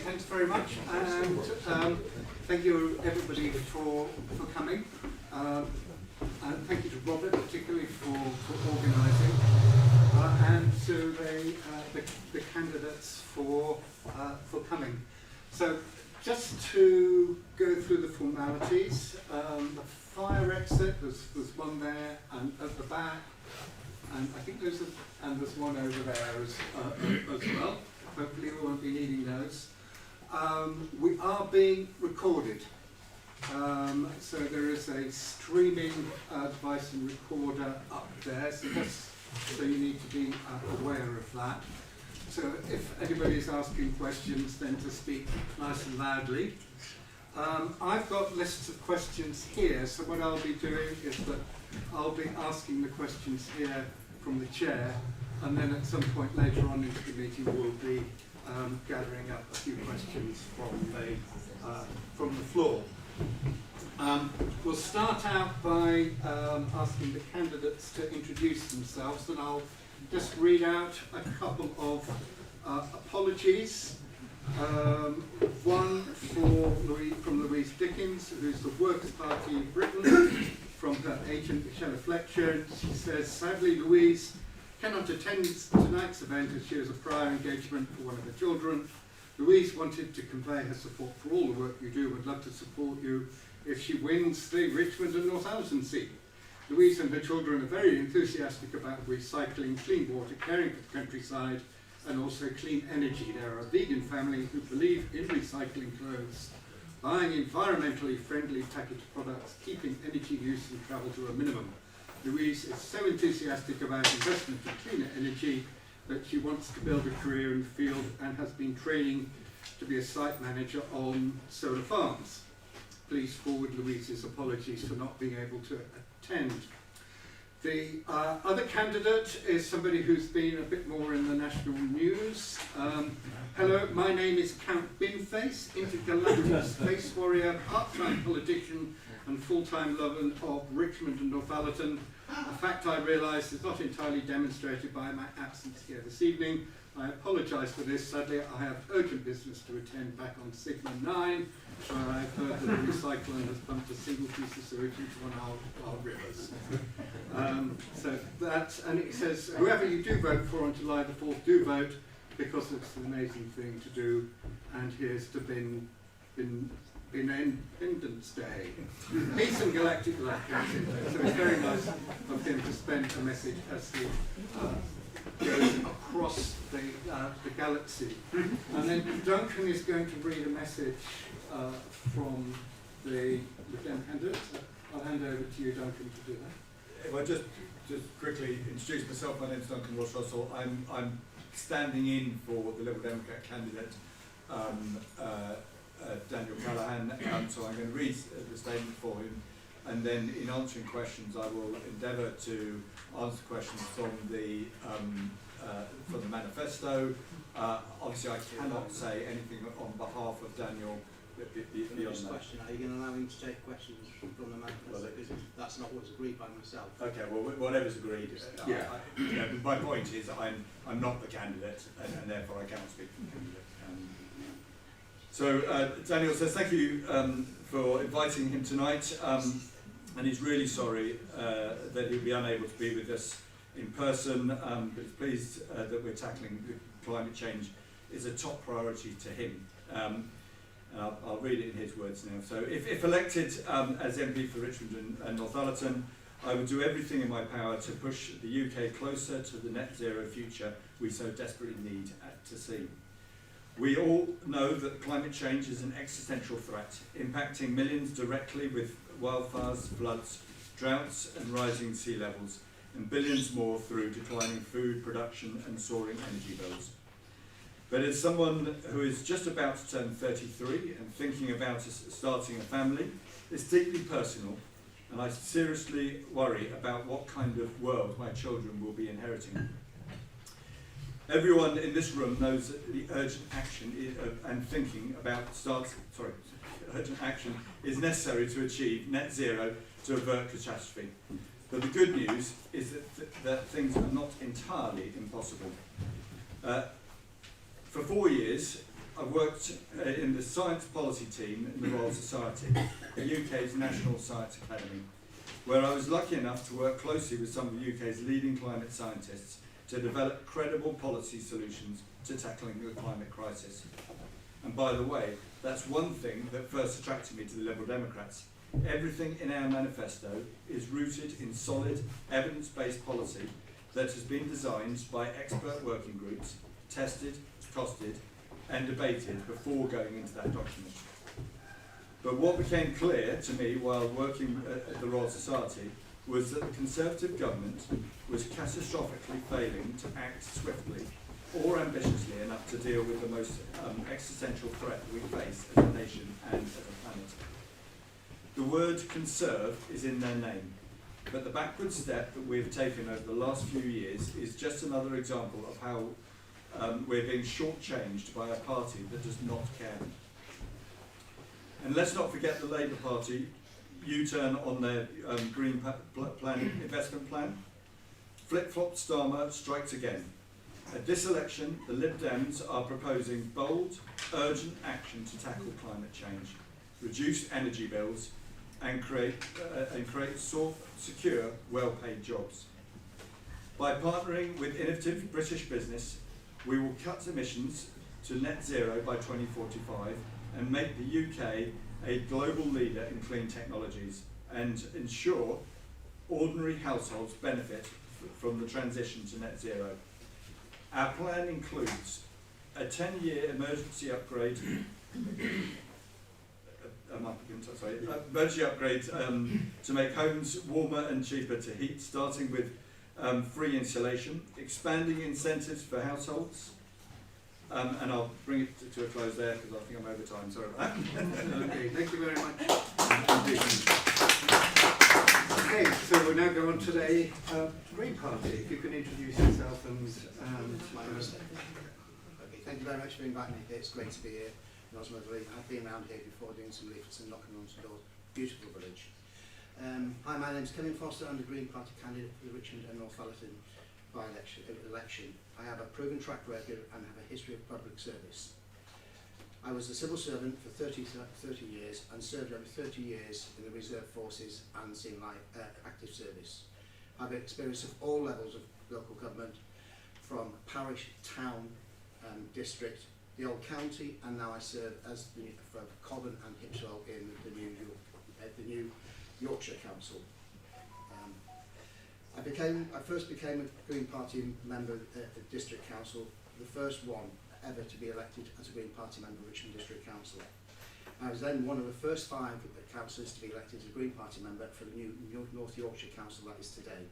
thanks very much, and thank you everybody for coming. And thank you to Robert particularly for organising, and to the candidates for coming. So just to go through the formalities, the fire exit, there's one there and at the back, and I think there's one over there as well. Hopefully we won't be needing those. We are being recorded. So there is a streaming device and recorder up there, so you need to be aware of that. So if anybody is asking questions, then to speak nice and loudly. I've got lists of questions here, so what I'll be doing is that I'll be asking the questions here from the chair, and then at some point later on into the meeting we'll be gathering up a few questions from the floor. We'll start out by asking the candidates to introduce themselves, and I'll just read out a couple of apologies. One from Louise Dickens, who's the Workers' Party of Britain, from her agent Michelle Fletcher. She says, sadly Louise cannot attend tonight's event as she has a prior engagement for one of her children. Louise wanted to convey her support for all the work you do, would love to support you if she wins the Richmond and Northallerton seat. Louise and her children are very enthusiastic about recycling, clean water, caring for the countryside, and also clean energy. They're a vegan family who believe in recycling clothes, buying environmentally friendly packaged products, keeping energy use and travel to a minimum. Louise is so enthusiastic about investment in cleaner energy that she wants to build a career in the field and has been training to be a site manager on solar farms. Please forward Louise's apologies for not being able to attend. The other candidate is somebody who's been a bit more in the national news. Hello, my name is Count Binface, intergalactic space warrior, part-time politician and full-time lover of Richmond and Northallerton. A fact I realise is not entirely demonstrated by my absence here this evening. I apologise for this. Sadly, I have urgent business to attend back on Sigma 9, where I've heard that a recycler has pumped a single piece of sewage into one of our rivers. So that, and it says, whoever you do vote for on July the 4th, do vote, because it's an amazing thing to do. And here's to Independence Day. Peace and galactic love. So it's very nice of him to spend a message as he goes across the galaxy. And then Duncan is going to read a message from the candidate. I'll hand over to you, Duncan, to do that. If I just quickly introduce myself, my name is Duncan Ross-Russell. I'm standing in for the Liberal Democrat candidate, Daniel Callaghan, so I'm going to read the statement for him, and then in answering questions I will endeavour to answer questions from the manifesto. Obviously I cannot say anything on behalf of Daniel beyond that. Question, are you going to allow him to take questions from the manifesto? Because that's not what's agreed by myself. Okay, well, whatever's agreed. Yeah. My point is I'm not the candidate, and therefore I cannot speak for the candidate. So Daniel says thank you for inviting him tonight, and he's really sorry that he'll be unable to be with us in person, but he's pleased that we're tackling climate change is a top priority to him. And I'll read it in his words now. So if elected as MP for Richmond and Northallerton, I would do everything in my power to push the UK closer to the net zero future we so desperately need to see. We all know that climate change is an existential threat, impacting millions directly with wildfires, floods, droughts and rising sea levels, and billions more through declining food production and soaring energy bills. But as someone who is just about to turn 33 and thinking about starting a family, it's deeply personal, and I seriously worry about what kind of world my children will be inheriting. Everyone in this room knows that the urgent action urgent action is necessary to achieve net zero to avert catastrophe. But the good news is that things are not entirely impossible. For 4 years, I've worked in the science policy team in the Royal Society, the UK's National Science Academy, where I was lucky enough to work closely with some of the UK's leading climate scientists to develop credible policy solutions to tackling the climate crisis. And by the way, that's one thing that first attracted me to the Liberal Democrats. Everything in our manifesto is rooted in solid, evidence-based policy that has been designed by expert working groups, tested, costed, and debated before going into that document. But what became clear to me while working at the Royal Society was that the Conservative government was catastrophically failing to act swiftly or ambitiously enough to deal with the most existential threat that we face as a nation and as a planet. The word conserve is in their name, but the backward step that we've taken over the last few years is just another example of how we're being shortchanged by a party that does not care. And let's not forget the Labour Party U-turn on their green investment plan. Flip-flop Starmer strikes again. At this election, the Lib Dems are proposing bold, urgent action to tackle climate change, reduce energy bills, and create secure, well-paid jobs. By partnering with innovative British business, we will cut emissions to net zero by 2045 and make the UK a global leader in clean technologies and ensure ordinary households benefit from the transition to net zero. Our plan includes a 10-year emergency upgrade to make homes warmer and cheaper to heat, starting with free insulation, expanding incentives for households, and I'll bring it to a close there because I think I'm over time, sorry about that. Okay, thank you very much. Okay, so we'll now go on to the Green Party. If you can introduce yourself and My mistake. Okay, thank you very much for inviting me here. It's great to be here in Osmotherley. I've been around here before doing some leaflets and knocking on some doors. Beautiful village. Hi, my name is Kevin Foster. I'm the Green Party candidate for the Richmond and Northallerton by-election. I have a proven track record and have a history of public service. I was a civil servant for 30 years and served over 30 years in the reserve forces and seen active service. I have experience of all levels of local government, from parish, town, district, the old county, and now I serve as for Cobham and Hipswell in the new Yorkshire Council. I first became a Green Party member at the District Council, the first one ever to be elected as a Green Party member of Richmond District Council. I was then one of the first 5 councillors to be elected as a Green Party member for the new North Yorkshire Council that is today.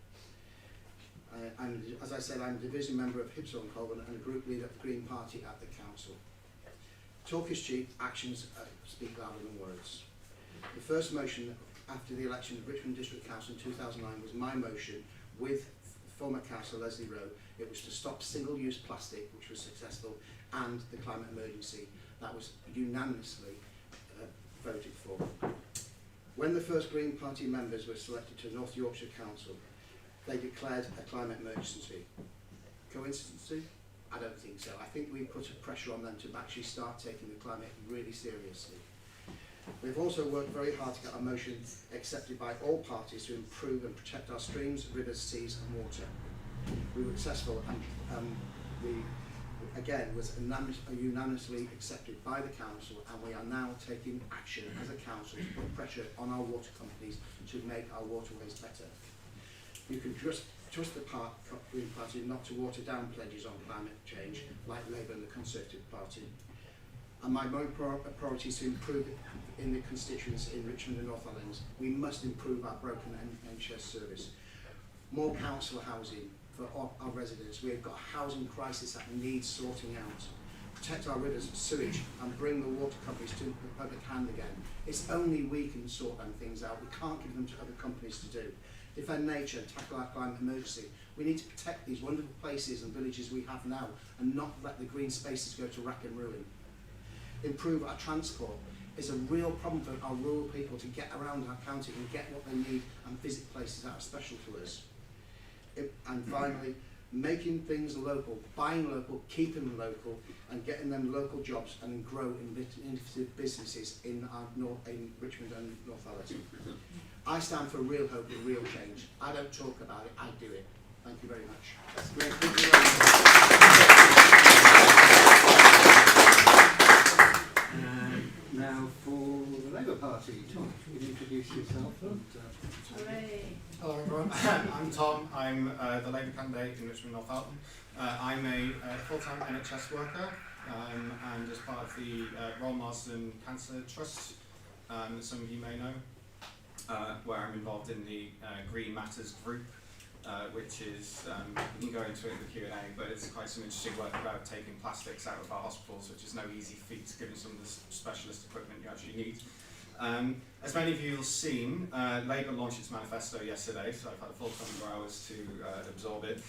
As I said, I'm a division member of Hipswell and Colburn and a group leader of the Green Party at the council. Talk is cheap, actions speak louder than words. The first motion after the election of Richmond District Council in 2009 was my motion with former councillor Leslie Rowe. It was to stop single-use plastic, which was successful, and the climate emergency. That was unanimously voted for. When the first Green Party members were selected to North Yorkshire Council, they declared a climate emergency. Coincidence? I don't think so. I think we put a pressure on them to actually start taking the climate really seriously. We've also worked very hard to get our motion accepted by all parties to improve and protect our streams, rivers, seas and water. We were successful and we again was unanimously accepted by the council, and we are now taking action as a council to put pressure on our water companies to make our waterways better. You can trust the Green Party not to water down pledges on climate change like Labour and the Conservative Party. And my main priority is to improve in the constituents in Richmond and Northallerton. We must improve our broken NHS service. More council housing for our residents. We've got a housing crisis that needs sorting out. Protect our rivers, sewage, and bring the water companies to the public hand again. It's only we can sort them things out. We can't give them to other companies to do. Defend nature and tackle our climate emergency. We need to protect these wonderful places and villages we have now and not let the green spaces go to rack and ruin. Improve our transport. It's a real problem for our rural people to get around our county and get what they need and visit places that are special to us. And finally, making things local, buying local, keeping them local, and getting them local jobs and grow innovative businesses in Richmond and Northallerton. I stand for real hope and real change. I don't talk about it, I do it. Thank you very much. That's great. Thank you very much. Now for the Labour Party, Tom, you can introduce yourself. Hello everyone, I'm Tom. I'm the Labour candidate in Richmond Northallerton. I'm a full-time NHS worker and as part of the Royal Marsden Cancer Trust, that some of you may know, where I'm involved in the Green Matters group, which is, we can go into it in the Q&A, but it's quite some interesting work about taking plastics out of our hospitals, which is no easy feat given some of the specialist equipment you actually need. As many of you will have seen, Labour launched its manifesto yesterday, so I've had a full 24 hours to absorb it.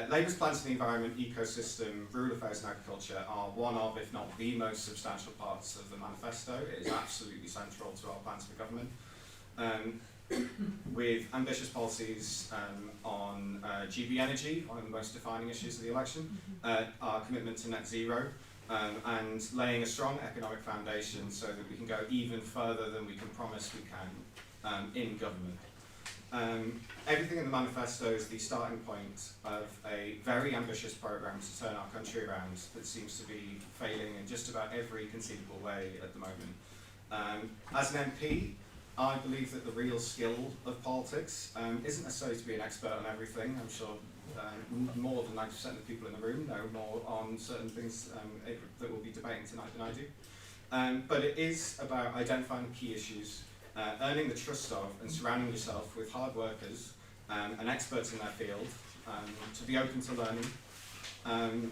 Labour's plans for the environment, ecosystem, rural affairs and agriculture are one of, if not the most substantial parts of the manifesto. It is absolutely central to our plans for government. With ambitious policies on GB energy, one of the most defining issues of the election, our commitment to net zero, and laying a strong economic foundation so that we can go even further than we can promise we can in government. Everything in the manifesto is the starting point of a very ambitious programme to turn our country around that seems to be failing in just about every conceivable way at the moment. As an MP, I believe that the real skill of politics isn't necessarily to be an expert on everything. I'm sure more than 90% of the people in the room know more on certain things that we'll be debating tonight than I do. But it is about identifying key issues, earning the trust of and surrounding yourself with hard workers and experts in their field, to be open to learning,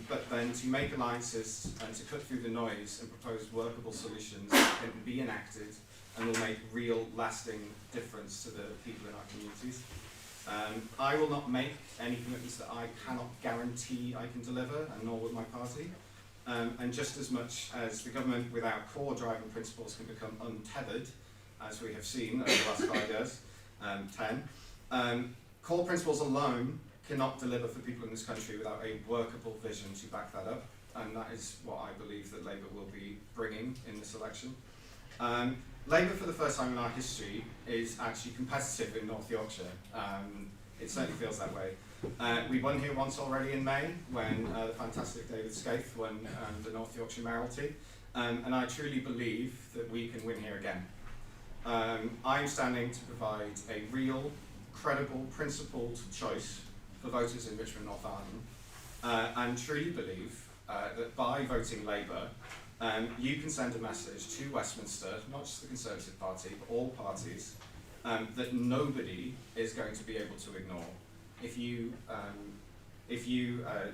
but then to make alliances and to cut through the noise and propose workable solutions that can be enacted and will make real lasting difference to the people in our communities. I will not make any commitments that I cannot guarantee I can deliver, and nor will my party. And just as much as the government without core driving principles can become untethered, as we have seen over the last 5 years, 10, core principles alone cannot deliver for people in this country without a workable vision to back that up. And that is what I believe that Labour will be bringing in this election. Labour, for the first time in our history, is actually competitive in North Yorkshire. It certainly feels that way. We won here once already in May, when the fantastic David Scaife won the North Yorkshire mayoralty, and I truly believe that we can win here again. I'm standing to provide a real, credible, principled choice for voters in Richmond Northallerton, and truly believe that by voting Labour, you can send a message to Westminster, not just the Conservative Party, but all parties, that nobody is going to be able to ignore. If you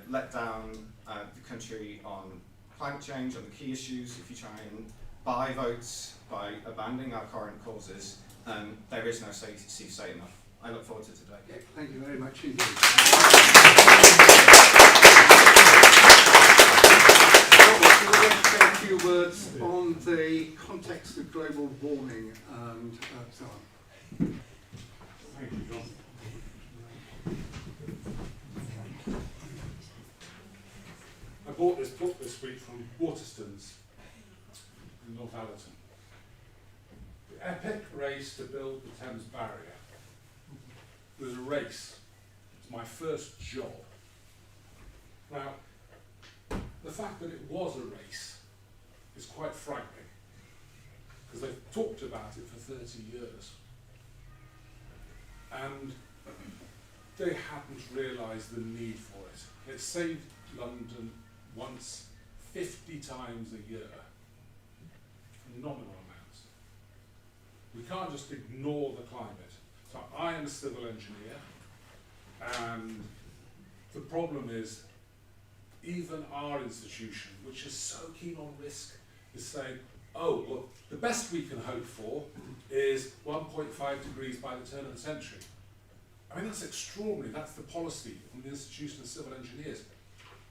let down the country on climate change, on the key issues, if you try and buy votes by abandoning our current causes, there is no safe say enough. I look forward to today. Yeah, thank you very much indeed. We're going to say a few words on the context of global warming and so on. Thank you, John. I bought this book this week from Waterstones in Northallerton. The epic race to build the Thames Barrier. It was a race. It was my first job. Now, the fact that it was a race is quite frightening, because they've talked about it for 30 years. And they hadn't realised the need for it. It saved London once 50 times a year. Phenomenal amounts. We can't just ignore the climate. So I am a civil engineer, and the problem is even our institution, which is so keen on risk, is saying, oh, well, the best we can hope for is 1.5 degrees by the turn of the century. I mean, that's extraordinary. That's the policy from the Institution of Civil Engineers.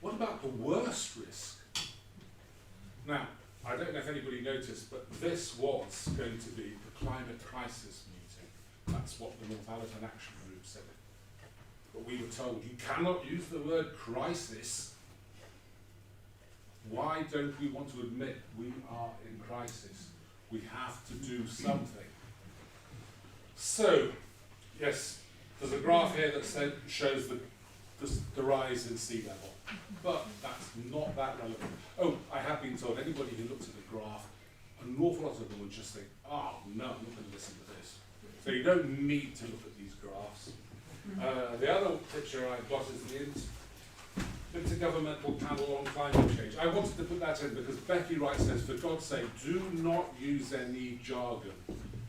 What about the worst risk? Now, I don't know if anybody noticed, but this was going to be the climate crisis meeting. That's what the Northallerton Action Group said. but we were told you cannot use the word crisis. Why don't we want to admit we are in crisis? We have to do something. So, yes, there's a graph here that shows the rise in sea level, but that's not that relevant. Oh, I have been told anybody who looks at the graph, an awful lot of them would just think, oh no, I'm not going to listen to this. So you don't need to look at these graphs. The other picture I've got is the Intergovernmental Panel on Climate Change. I wanted to put that in because Becky Wright says, for God's sake, do not use any jargon.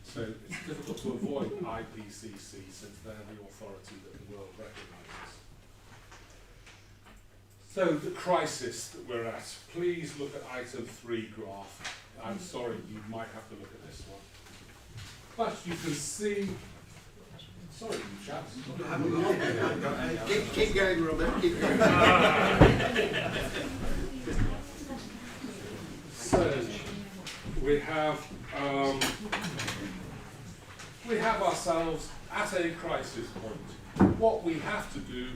So it's difficult to avoid IPCC since they're the authority that the world recognises. So the crisis that we're at, please look at item 3 graph. I'm sorry, you might have to look at this one. But you can see, sorry you chaps. Keep going, Robert, keep going. So we have ourselves at a crisis point. What we have to do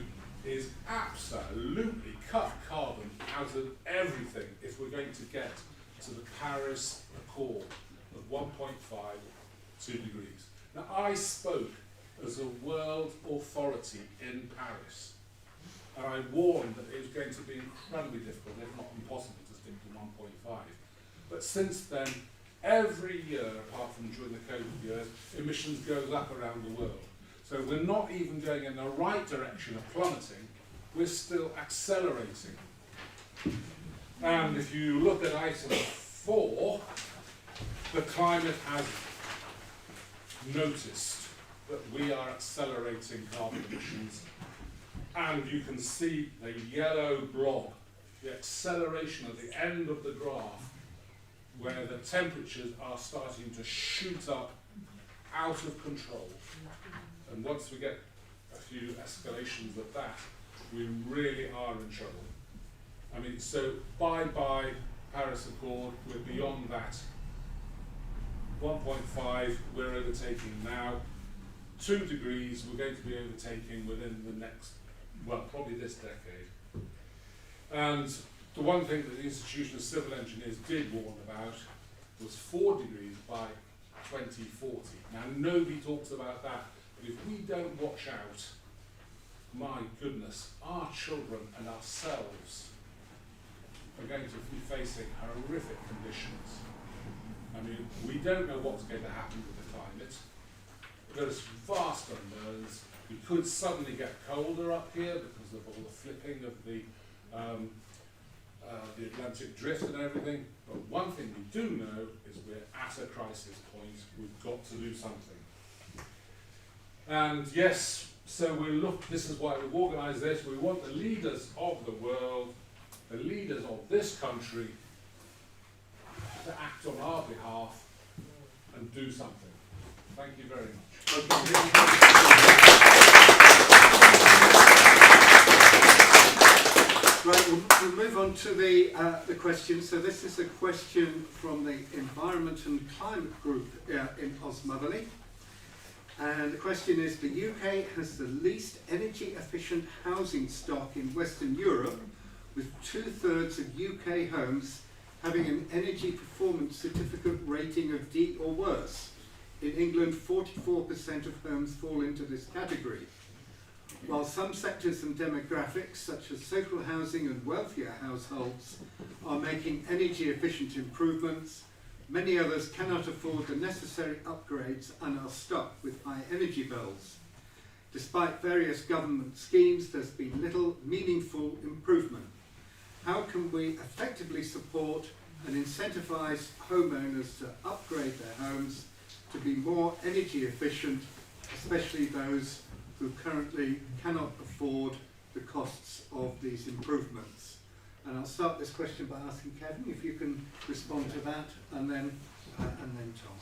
is absolutely cut carbon out of everything if we're going to get to the Paris Accord of 1.5, 2 degrees. Now, I spoke as a world authority in Paris, and I warned that it was going to be incredibly difficult, if not impossible, to stick to 1.5. But since then, every year, apart from during the COVID years, emissions goes up around the world. So we're not even going in the right direction of plummeting, we're still accelerating. And if you look at item 4, the climate has noticed that we are accelerating carbon emissions. And you can see the yellow blob, the acceleration at the end of the graph, where the temperatures are starting to shoot up out of control. And once we get a few escalations of that, we really are in trouble. I mean, so bye-bye Paris Accord, we're beyond that. 1.5 we're overtaking now. 2 degrees we're going to be overtaking within the next, well, probably this decade. And the one thing that the Institution of Civil Engineers did warn about was 4 degrees by 2040. Now, nobody talks about that, but if we don't watch out, my goodness, our children and ourselves are going to be facing horrific conditions. I mean, we don't know what's going to happen with the climate. There's vast unknowns. We could suddenly get colder up here because of all the flipping of the Atlantic drift and everything. But one thing we do know is we're at a crisis point. We've got to do something. And yes, so this is why we've organised this. We want the leaders of the world, the leaders of this country, to act on our behalf and do something. Thank you very much. Right, we'll move on to the question. So this is a question from the Environment and Climate Group in Osmotherley. And the question is, the UK has the least energy efficient housing stock in Western Europe, with 2/3 of UK homes having an energy performance certificate rating of D or worse. In England, 44% of homes fall into this category. While some sectors and demographics, such as social housing and wealthier households, are making energy efficient improvements, many others cannot afford the necessary upgrades and are stuck with high energy bills. Despite various government schemes, there's been little meaningful improvement. How can we effectively support and incentivise homeowners to upgrade their homes to be more energy efficient, especially those who currently cannot afford the costs of these improvements? And I'll start this question by asking Kevin if you can respond to that, and then Tom.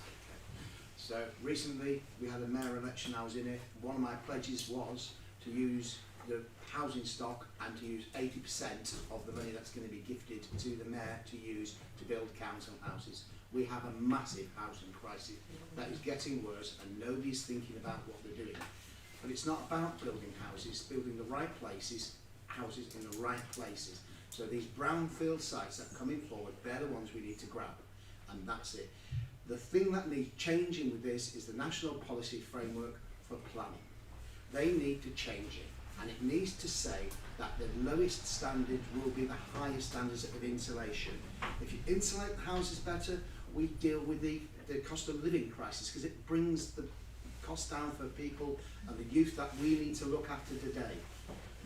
So recently we had a mayor election, I was in it. One of my pledges was to use the housing stock and to use 80% of the money that's going to be gifted to the mayor to use to build council houses. We have a massive housing crisis that is getting worse and nobody's thinking about what they're doing. But it's not about building houses, building the right places, houses in the right places. So these brownfield sites that are coming forward, they're the ones we need to grab, and that's it. The thing that needs changing with this is the national policy framework for planning. They need to change it, and it needs to say that the lowest standard will be the highest standards of insulation. If you insulate the houses better, we deal with the cost of living crisis, because it brings the cost down for people and the youth that we need to look after today.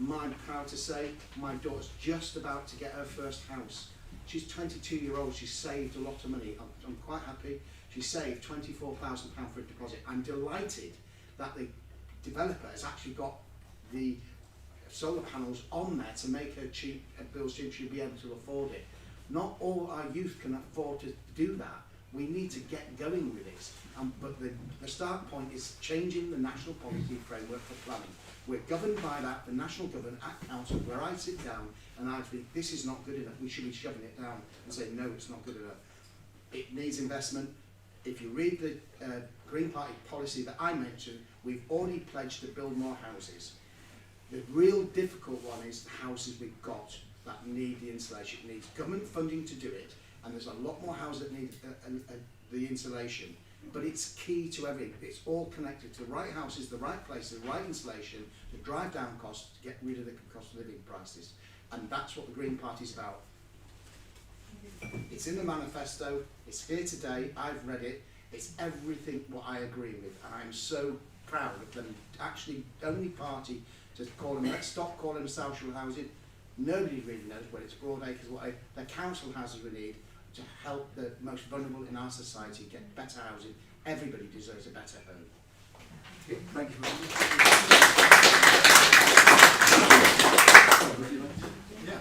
I'm proud to say my daughter's just about to get her first house. She's 22-year-old, she's saved a lot of money. I'm quite happy. She saved £24,000 for a deposit. I'm delighted that the developer has actually got the solar panels on there to make her bills cheap, she'll be able to afford it. Not all our youth can afford to do that. We need to get going with this. But the start point is changing the national policy framework for planning. We're governed by that, the national government at council, where I sit down and I think this is not good enough, we should be shoving it down and saying no, it's not good enough. It needs investment. If you read the Green Party policy that I mentioned, we've already pledged to build more houses. The real difficult one is the houses we've got that need the insulation. It needs government funding to do it, and there's a lot more houses that need the insulation. But it's key to everything. It's all connected to the right houses, the right places, the right insulation, to drive down costs, to get rid of the cost of living prices. And that's what the Green Party's about. It's in the manifesto, it's here today, I've read it, it's everything what I agree with, and I'm so proud of them, actually only party to call them, let's stop calling them social housing. Nobody really knows whether it's broadacres, whatever. They're council houses we need to help the most vulnerable in our society get better housing. Everybody deserves a better home. Okay, thank you very much. Yeah.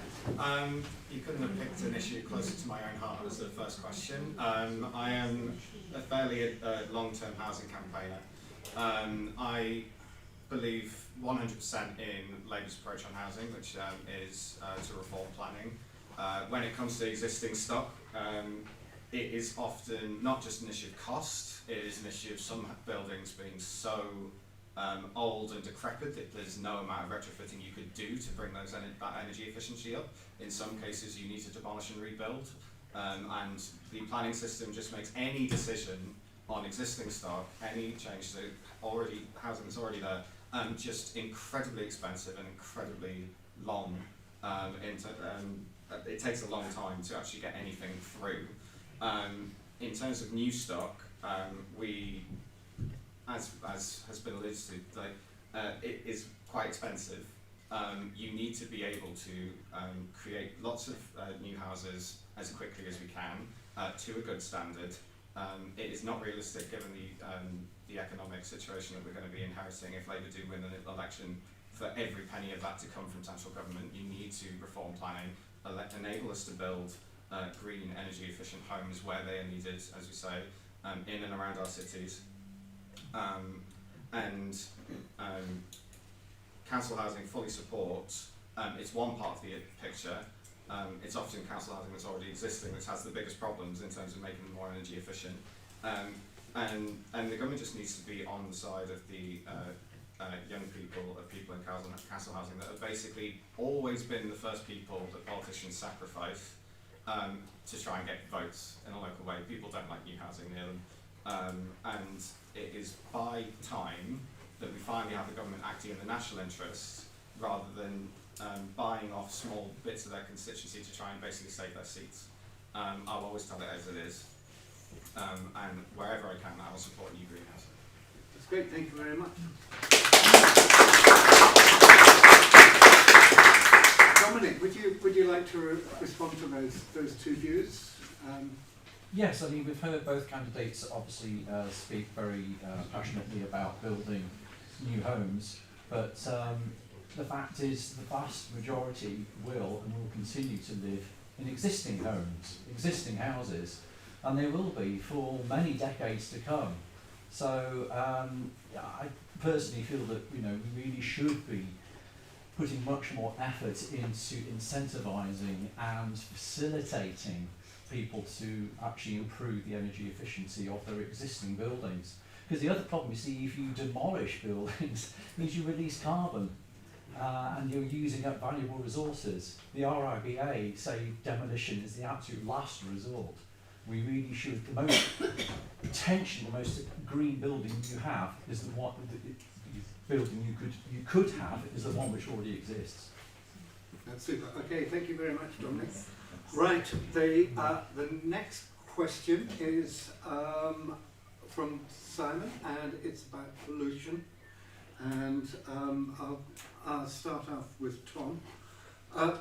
You couldn't have picked an issue closer to my own heart as the first question. I am a fairly long-term housing campaigner. I believe 100% in Labour's approach on housing, which is to reform planning. When it comes to existing stock, it is often not just an issue of cost, it is an issue of some buildings being so old and decrepit that there's no amount of retrofitting you could do to bring that energy efficiency up. In some cases you need to demolish and rebuild, and the planning system just makes any decision on existing stock, any change to housing that's already there, just incredibly expensive and incredibly long. It takes a long time to actually get anything through. In terms of new stock, we, as has been alluded to, it is quite expensive. You need to be able to create lots of new houses as quickly as we can to a good standard. It is not realistic given the economic situation that we're going to be inheriting if Labour do win an election for every penny of that to come from central government. You need to reform planning, enable us to build green, energy efficient homes where they are needed, as we say, in and around our cities. Council housing fully supports, it's one part of the picture. It's often council housing that's already existing that has the biggest problems in terms of making them more energy efficient. And the government just needs to be on the side of the young people, of people in council housing that have basically always been the first people that politicians sacrifice to try and get votes in a local way. People don't like new housing near them. And it is by time that we finally have the government acting in the national interest rather than buying off small bits of their constituency to try and basically save their seats. I'll always tell it as it is. And wherever I can, I will support new greenhouse. That's great, thank you very much. Dominic, would you like to respond to those two views? Yes, I mean we've heard both candidates obviously speak very passionately about building new homes, but the fact is the vast majority will and will continue to live in existing homes, existing houses, and they will be for many decades to come. So I personally feel that we really should be putting much more effort into incentivising and facilitating people to actually improve the energy efficiency of their existing buildings. Because the other problem, you see, if you demolish buildings, means you release carbon. And you're using up valuable resources. The RIBA say demolition is the absolute last resort. We really should, the most, potentially the most green building you have is the one, the building you could have is the one which already exists. That's super. Okay, thank you very much, Dominic. Right, the next question is from Simon, and it's about pollution. And I'll start off with Tom.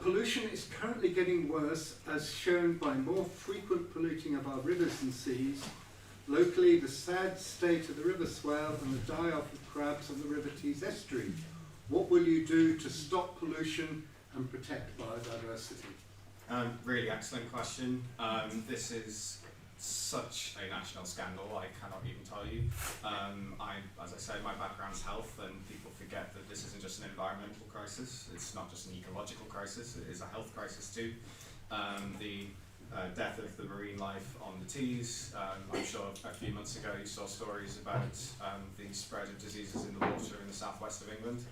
Pollution is currently getting worse, as shown by more frequent polluting of our rivers and seas. Locally, the sad state of the river swale and the die-off of crabs on the River Tees estuary. What will you do to stop pollution and protect biodiversity? Really excellent question. This is such a national scandal, I cannot even tell you. As I say, my background's health, and people forget that this isn't just an environmental crisis, it's not just an ecological crisis, it is a health crisis too. The death of the marine life on the Tees, I'm sure a few months ago you saw stories about the spread of diseases in the water in the southwest of England.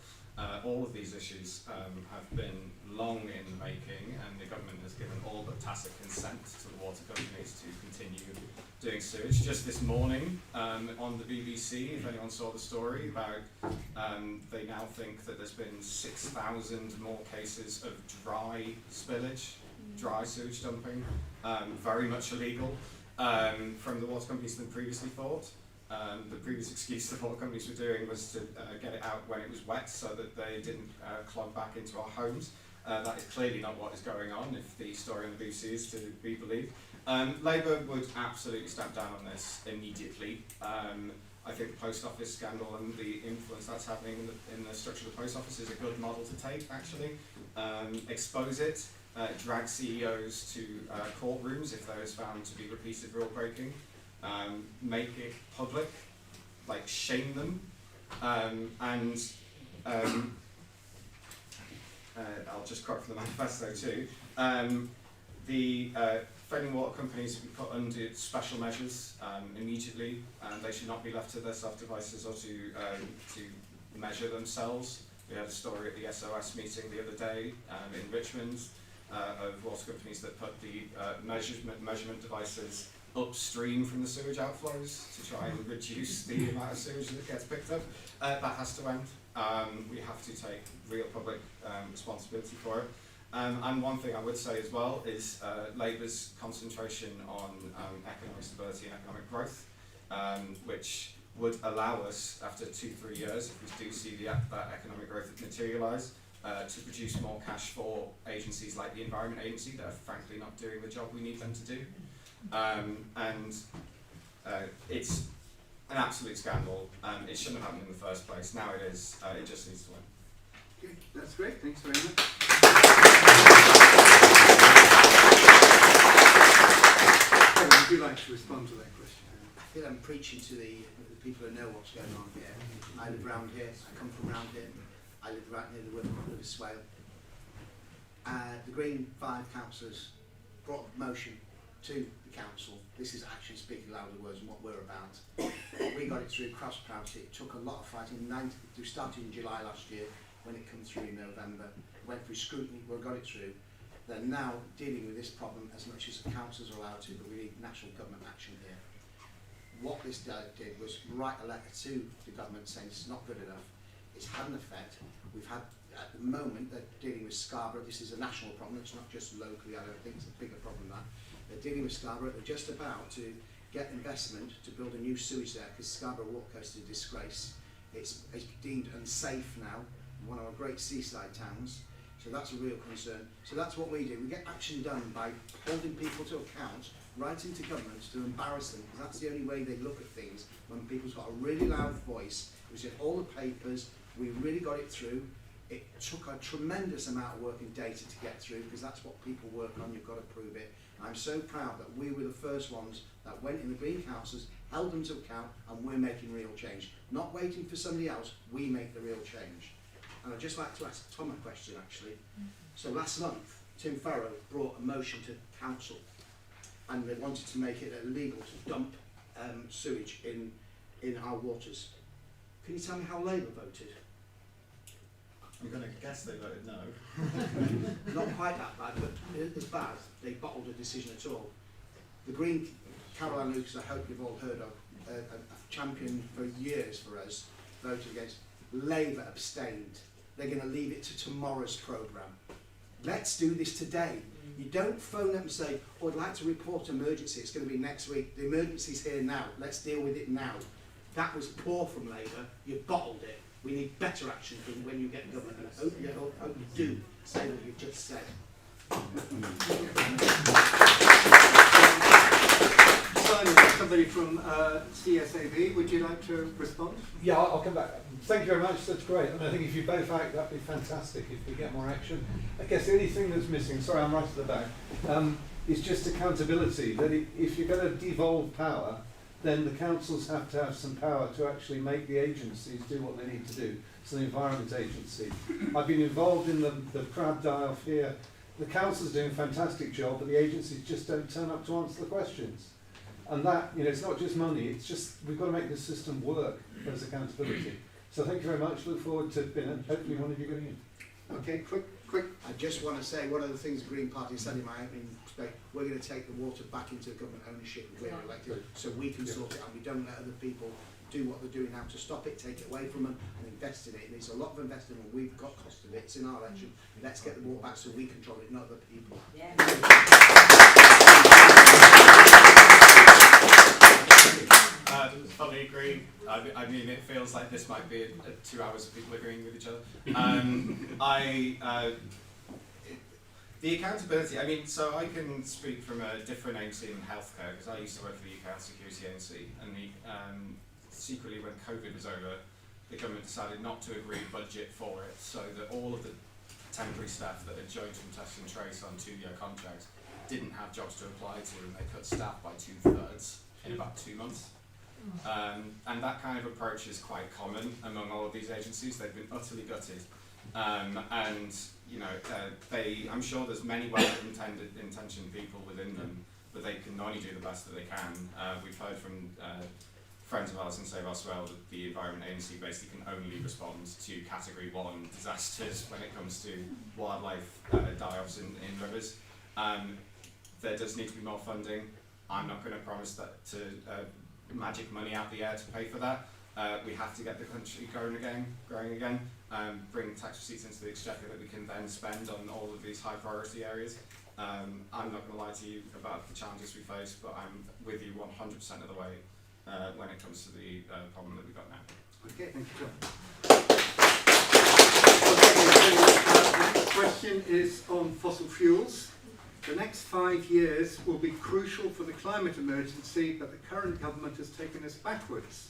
All of these issues have been long in the making, and the government has given all but tacit consent to the water companies to continue doing sewage. Just this morning on the BBC, if anyone saw the story, about they now think that there's been 6,000 more cases of dry spillage, dry sewage dumping, very much illegal from the water companies than previously thought. The previous excuse the water companies were doing was to get it out when it was wet so that they didn't clog back into our homes. That is clearly not what is going on, if the story on the BBC is to be believed. Labour would absolutely stamp down on this immediately. I think the post office scandal and the influence that's happening in the structure of the post office is a good model to take, actually. Expose it, drag CEOs to courtrooms if there is found to be repeated rule breaking. Make it public, like shame them, and I'll just quote from the manifesto too. The failing water companies will be put under special measures immediately, and they should not be left to their self-devices or to measure themselves. We had a story at the SOS meeting the other day in Richmond of water companies that put the measurement devices upstream from the sewage outflows to try and reduce the amount of sewage that gets picked up. That has to end. We have to take real public responsibility for it. And one thing I would say as well is Labour's concentration on economic stability and economic growth, which would allow us, after 2-3 years, if we do see that economic growth materialise, to produce more cash for agencies like the Environment Agency that are frankly not doing the job we need them to do. It's an absolute scandal. It shouldn't have happened in the first place. Now it is. It just needs to win. Okay, that's great. Thanks very much. Kevin, would you like to respond to that question? I feel I'm preaching to the people who know what's going on here. I live round here, I come from round here, I live right near the River Swale. The Green 5 councillors brought a motion to the council. This is actually speaking louder words than what we're about. We got it through cross-party. It took a lot of fighting. We started in July last year, when it came through in November. Went through scrutiny, we got it through. They're now dealing with this problem as much as the councils are allowed to, but we need national government action here. What this did was write a letter to the government saying it's not good enough. It's had an effect. We've had, at the moment, they're dealing with Scarborough. This is a national problem, it's not just locally. I don't think it's a bigger problem than that. They're dealing with Scarborough. They're just about to get investment to build a new sewage there because Scarborough Water Coast is a disgrace. It's deemed unsafe now, one of our great seaside towns. So that's a real concern. So that's what we do. We get action done by holding people to account, writing to governments to embarrass them, because that's the only way they look at things. When people's got a really loud voice, it was in all the papers, we really got it through. It took a tremendous amount of work and data to get through, because that's what people work on, you've got to prove it. And I'm so proud that we were the first ones that went in the Green Councils, held them to account, and we're making real change. Not waiting for somebody else, we make the real change. And I'd just like to ask Tom a question, actually. So last month, Tim Farrow brought a motion to council, and they wanted to make it illegal to dump sewage in in our waters. Can you tell me how Labour voted? I'm going to guess they voted no. Not quite that bad, but as bad. They bottled a decision at all. The Green, Caroline Lucas, I hope you've all heard of, a champion for years for us, voted against. Labour abstained. They're going to leave it to tomorrow's programme. Let's do this today. You don't phone up and say, oh, I'd like to report emergency, it's going to be next week. The emergency's here now, let's deal with it now. That was poor from Labour, you bottled it. We need better action from when you get government, and I hope you do say what you've just said. Simon, somebody from CSAB, would you like to respond? Yeah, I'll come back. Thank you very much, that's great. And I think if you both act, that'd be fantastic if we get more action. I guess the only thing that's missing, sorry I'm right at the back, is just accountability. That if you're going to devolve power, then the councils have to have some power to actually make the agencies do what they need to do. So the Environment Agency. I've been involved in the crab die-off here. The council's doing a fantastic job, but the agencies just don't turn up to answer the questions. And that, it's not just money, it's just, we've got to make the system work as accountability. So thank you very much, look forward to hopefully one of you getting in. Okay, quick. I just want to say one of the things the Green Party said in my opening speech, we're going to take the water back into government ownership if we're elected, so we can sort it and we don't let other people do what they're doing now to stop it, take it away from them and invest in it. And it's a lot of investment and we've got cost of it, it's in our election. Let's get the water back so we control it, not other people. Yeah. Fully agree. I mean, it feels like this might be 2 hours of people agreeing with each other. The accountability, I mean, so I can speak from a different agency in healthcare, because I used to work for the UK Health Security Agency, and secretly when COVID was over, the government decided not to agree budget for it, so that all of the temporary staff that had joined from Test and Trace on 2-year contracts didn't have jobs to apply to, and they cut staff by 2/3 in about 2 months. And that kind of approach is quite common among all of these agencies. They've been utterly gutted. I'm sure there's many well-intentioned people within them, but they can only do the best that they can. We've heard from friends of ours in Save Oswell that the Environment Agency basically can only respond to Category 1 disasters when it comes to wildlife die-offs in rivers. There does need to be more funding. I'm not going to promise that to magic money out the air to pay for that. We have to get the country growing again, bring tax receipts into the exchequer that we can then spend on all of these high priority areas. I'm not going to lie to you about the challenges we face, but I'm with you 100% of the way when it comes to the problem that we've got now. Okay, thank you, John. The next question is on fossil fuels. The next 5 years will be crucial for the climate emergency, but the current government has taken us backwards.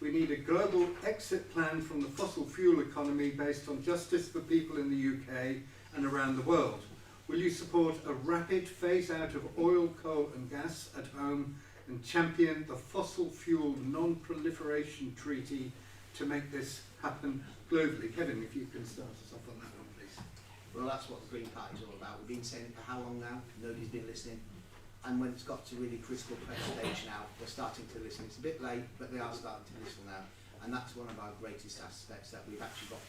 We need a global exit plan from the fossil fuel economy based on justice for people in the UK and around the world. Will you support a rapid phase out of oil, coal and gas at home and champion the fossil fuel non-proliferation treaty to make this happen globally? Kevin, if you can start us off on that one, please. Well, that's what the Green Party is all about. We've been saying it for how long now? Nobody's been listening. And when it's got to really critical stage now, they're starting to listen. It's a bit late, but they are starting to listen now. And that's one of our greatest aspects, that we've actually got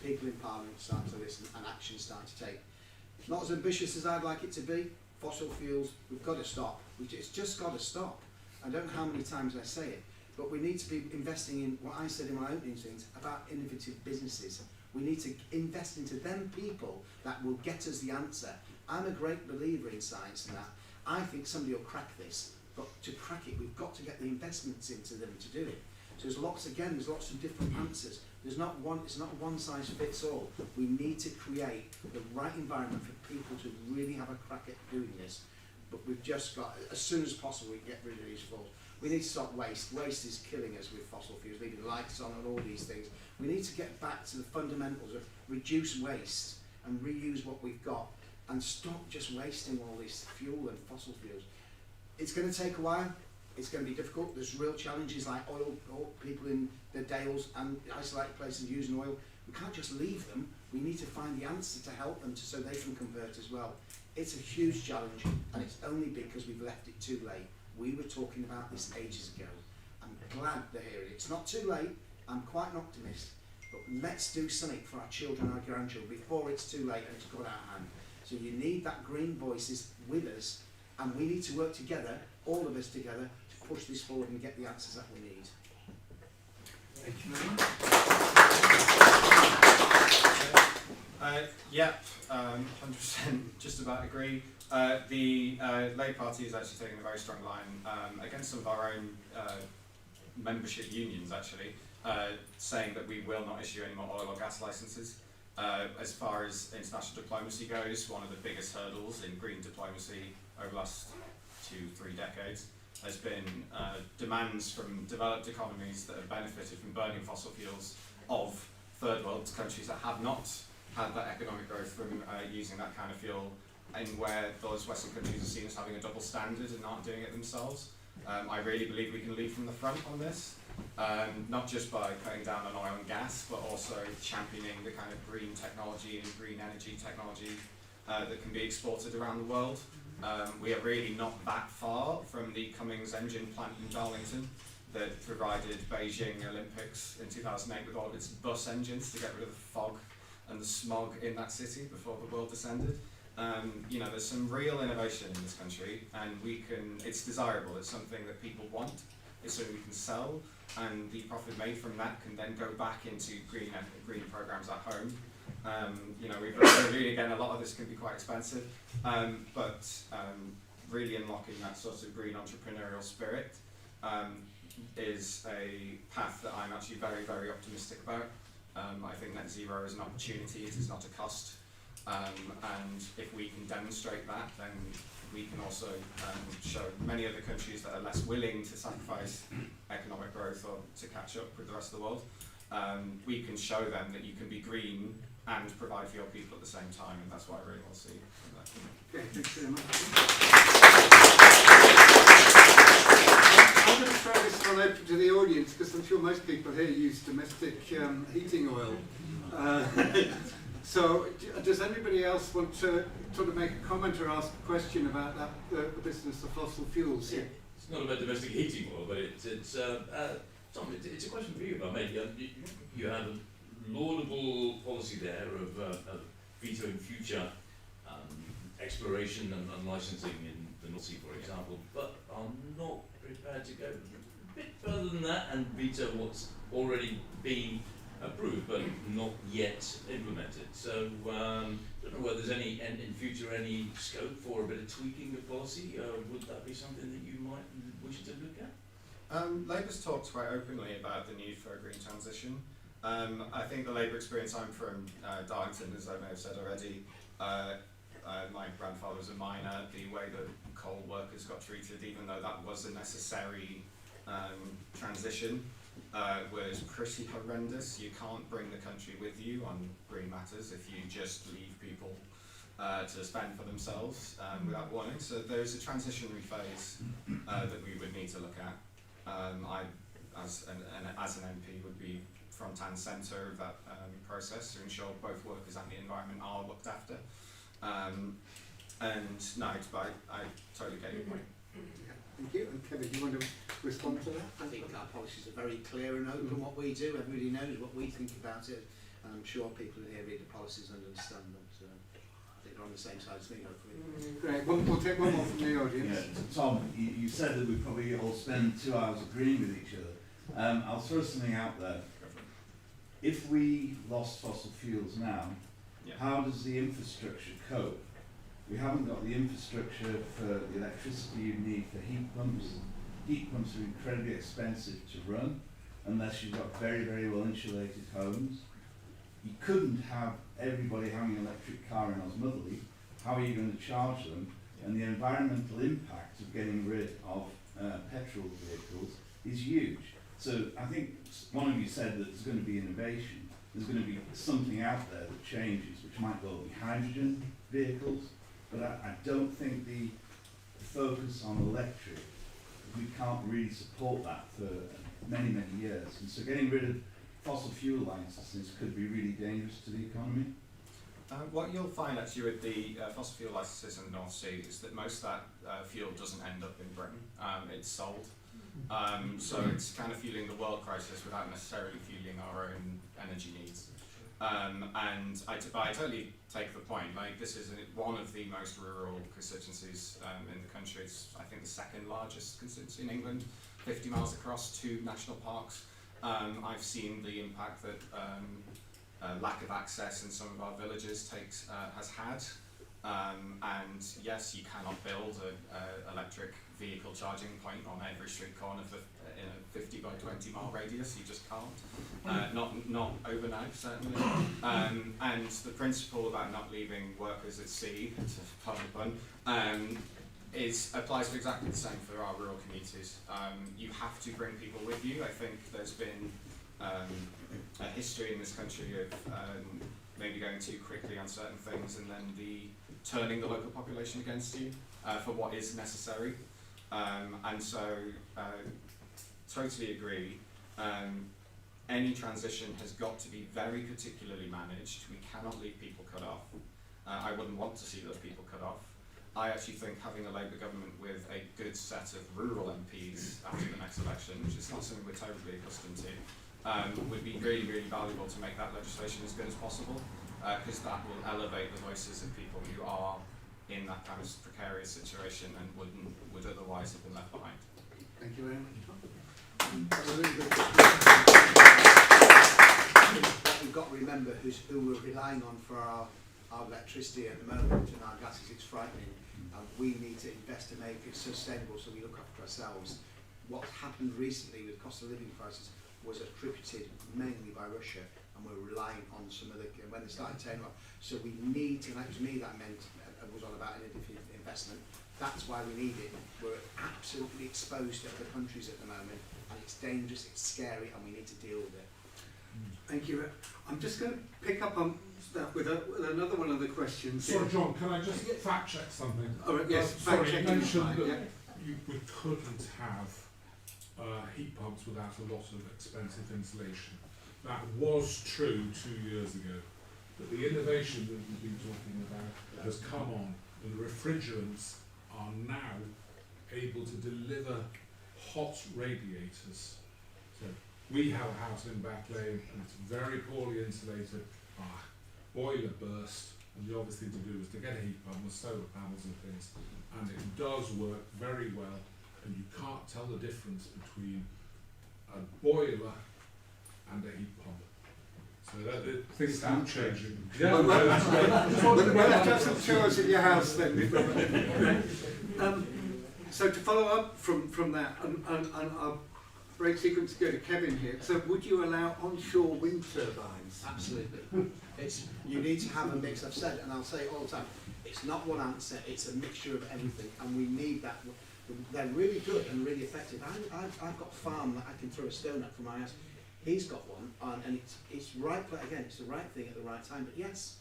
people in Parliament starting to listen and action starting to take. Not as ambitious as I'd like it to be. Fossil fuels, we've got to stop. It's just got to stop. I don't know how many times I say it, but we need to be investing in what I said in my opening things about innovative businesses. We need to invest into them people that will get us the answer. I'm a great believer in science and that. I think somebody will crack this, but to crack it, we've got to get the investments into them to do it. So there's lots of different answers. It's not one size fits all. We need to create the right environment for people to really have a crack at doing this. But we've just got, as soon as possible, we can get rid of these fuels. We need to stop waste. Waste is killing us with fossil fuels, leaving lights on and all these things. We need to get back to the fundamentals of reduce waste and reuse what we've got and stop just wasting all this fuel and fossil fuels. It's going to take a while. It's going to be difficult. There's real challenges like oil, people in the dales and isolated places using oil. We can't just leave them. We need to find the answer to help them so they can convert as well. It's a huge challenge, and it's only because we've left it too late. We were talking about this ages ago, I'm glad they're hearing it. It's not too late. I'm quite an optimist. But let's do something for our children and our grandchildren before it's too late and it's got out of hand. So you need that green voices with us, and we need to work together, all of us together, to push this forward and get the answers that we need. Thank you very much. Yep, 100% just about agree. The Labour Party is actually taking a very strong line against some of our own membership unions, actually, saying that we will not issue any more oil or gas licences. As far as international diplomacy goes, one of the biggest hurdles in green diplomacy over the last 2-3 decades has been demands from developed economies that have benefited from burning fossil fuels of third world countries that have not had that economic growth from using that kind of fuel, and where those Western countries are seen as having a double standard and not doing it themselves. I really believe we can lead from the front on this, not just by cutting down on oil and gas, but also championing the kind of green technology and green energy technology that can be exported around the world. We are really not that far from the Cummins engine plant in Darlington that provided Beijing Olympics in 2008 with all of its bus engines to get rid of the fog and the smog in that city before the world descended. You know, there's some real innovation in this country, and it's desirable, it's something that people want, it's something we can sell, and the profit made from that can then go back into green programs at home. You know, we've really, again, a lot of this can be quite expensive, but really unlocking that sort of green entrepreneurial spirit is a path that I'm actually very, very optimistic about. I think net zero is an opportunity, it is not a cost. And if we can demonstrate that, then we can also show many other countries that are less willing to sacrifice economic growth or to catch up with the rest of the world. We can show them that you can be green and provide for your people at the same time, and that's what I really want to see from that. Okay, thanks very much. I'm going to throw this one open to the audience because I'm sure most people here use domestic heating oil. So, does anybody else want to sort of make a comment or ask a question about that, the business of fossil fuels? Yeah. It's not about domestic heating oil, but Tom, it's a question for you, if I may. You have a laudable policy there of vetoing future exploration and licensing in the North Sea, for example, but are not prepared to go a bit further than that and veto what's already been approved but not yet implemented. So I don't know whether there's any, in future, any scope for a bit of tweaking of policy. Would that be something that you might wish to look at? Labour's talked quite openly about the need for a green transition. I think the Labour experience, I'm from Darlington, as I may have said already. My grandfather was a miner. The way that coal workers got treated, even though that was a necessary transition, was pretty horrendous. You can't bring the country with you on green matters if you just leave people to spend for themselves without warning. So there's a transitionary phase that we would need to look at. I, as an MP, would be front and centre of that process to ensure both workers and the environment are looked after. And no, I totally get your point. Thank you. And Kevin, do you want to respond to that? I think our policies are very clear and open what we do. Everybody knows what we think about it. And I'm sure people in here read the policies and understand them. So I think they're on the same side as me, hopefully. Great. We'll take one more from the audience. Yeah, Tom, you said that we probably all spend 2 hours agreeing with each other. I'll throw something out there. If we lost fossil fuels now, how does the infrastructure cope? We haven't got the infrastructure for the electricity you need for heat pumps. Heat pumps are incredibly expensive to run unless you've got very, very well insulated homes. You couldn't have everybody having an electric car in Osmotherley. How are you going to charge them? And the environmental impact of getting rid of petrol vehicles is huge. So I think one of you said that there's going to be innovation. There's going to be something out there that changes, which might well be hydrogen vehicles. But I don't think the focus on electric, we can't really support that for many, many years. And so getting rid of fossil fuel licenses could be really dangerous to the economy. What you'll find actually with the fossil fuel licenses in the North Sea is that most of that fuel doesn't end up in Britain. It's sold. So it's kind of fueling the world crisis without necessarily fueling our own energy needs. But I totally take the point. Like, this is one of the most rural constituencies in the country. It's, I think, the second largest constituency in England, 50 miles across, 2 national parks. I've seen the impact that lack of access in some of our villages has had. And yes, you cannot build an electric vehicle charging point on every street corner in a 50 by 20 mile radius. You just can't. Not overnight, certainly. And the principle about not leaving workers at sea, to pardon the pun, applies to exactly the same for our rural communities. You have to bring people with you. I think there's been a history in this country of maybe going too quickly on certain things and then turning the local population against you for what is necessary. And so, totally agree. Any transition has got to be very particularly managed. We cannot leave people cut off. I wouldn't want to see those people cut off. I actually think having a Labour government with a good set of rural MPs after the next election, which is not something we're terribly accustomed to, would be really, really valuable to make that legislation as good as possible, because that will elevate the voices of people who are in that kind of precarious situation and would otherwise have been left behind. Thank you very much. That's a really good. What we've got to remember who we're relying on for our electricity at the moment and our gases. It's frightening. We need to invest to make it sustainable so we look after ourselves. What happened recently with cost of living crisis was attributed mainly by Russia, and we're relying on some of the, when they started turning off. So we need to, and to me that meant, was all about investment. That's why we need it. We're absolutely exposed to other countries at the moment, and it's dangerous, it's scary, and we need to deal with it. Thank you. I'm just going to pick up on that with another one of the questions. Sorry, John, can I just fact check something? Oh, yes, sorry, fact you checking. mentioned that Yeah. we couldn't have heat pumps without a lot of expensive insulation. That was true 2 years ago. But the innovation that we've been talking about has come on, and the refrigerants are now able to deliver hot radiators. So we have a house in Backlane and it's very poorly insulated. Our boiler burst, and the obvious thing to do is to get a heat pump with solar panels and things, and it does work very well, and you can't tell the difference between a boiler and a heat pump. So things are changing. Yeah, Well, no, that's great. we'll have to have some tours in your house then. So to follow up from that, and our break sequence go to Kevin here. So would you allow onshore wind turbines? Absolutely. You need to have a mix. I've said, and I'll say it all the time, it's not one answer, it's a mixture of everything, and we need that. They're really good and really effective. I've got a farm that I can throw a stone at from my house. He's got one, and it's right, again, it's the right thing at the right time. But yes,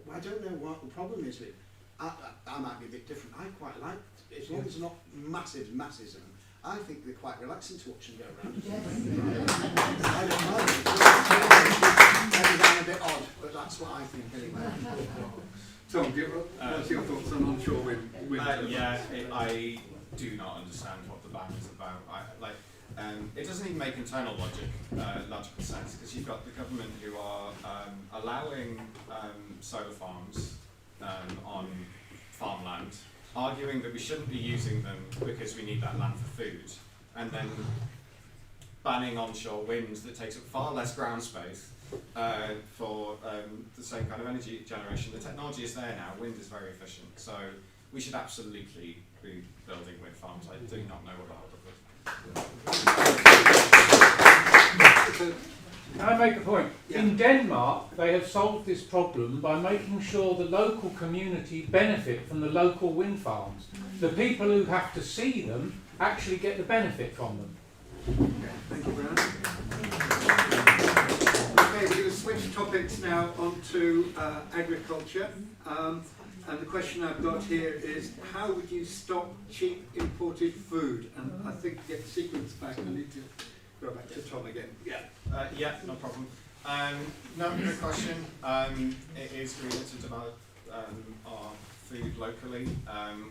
I don't know what the problem is with. I might be a bit different. I quite like, as long as they're not massive masses of them, I think they're quite relaxing to watch them go around. I don't know. Maybe I'm a bit odd, but that's what I think anyway. Tom, what's your thoughts on onshore wind turbines? I do not understand what the ban is about. It doesn't even make internal logical sense, because you've got the government who are allowing solar farms on farmland, arguing that we shouldn't be using them because we need that land for food, and then banning onshore wind that takes up far less ground space for the same kind of energy generation. The technology is there now, wind is very efficient, so we should absolutely be building wind farms. I do not know what the hold up is. Can I make a point? Yeah. In Denmark, they have solved this problem by making sure the local community benefit from the local wind farms. The people who have to see them actually get the benefit from them. Thank you, Brian. Okay, we're going to switch topics now onto agriculture. And the question I've got here is, how would you stop cheap imported food? And I think to get the sequence back, I need to go back to Tom again. Yeah, no problem. No, good question. It is related about our food locally.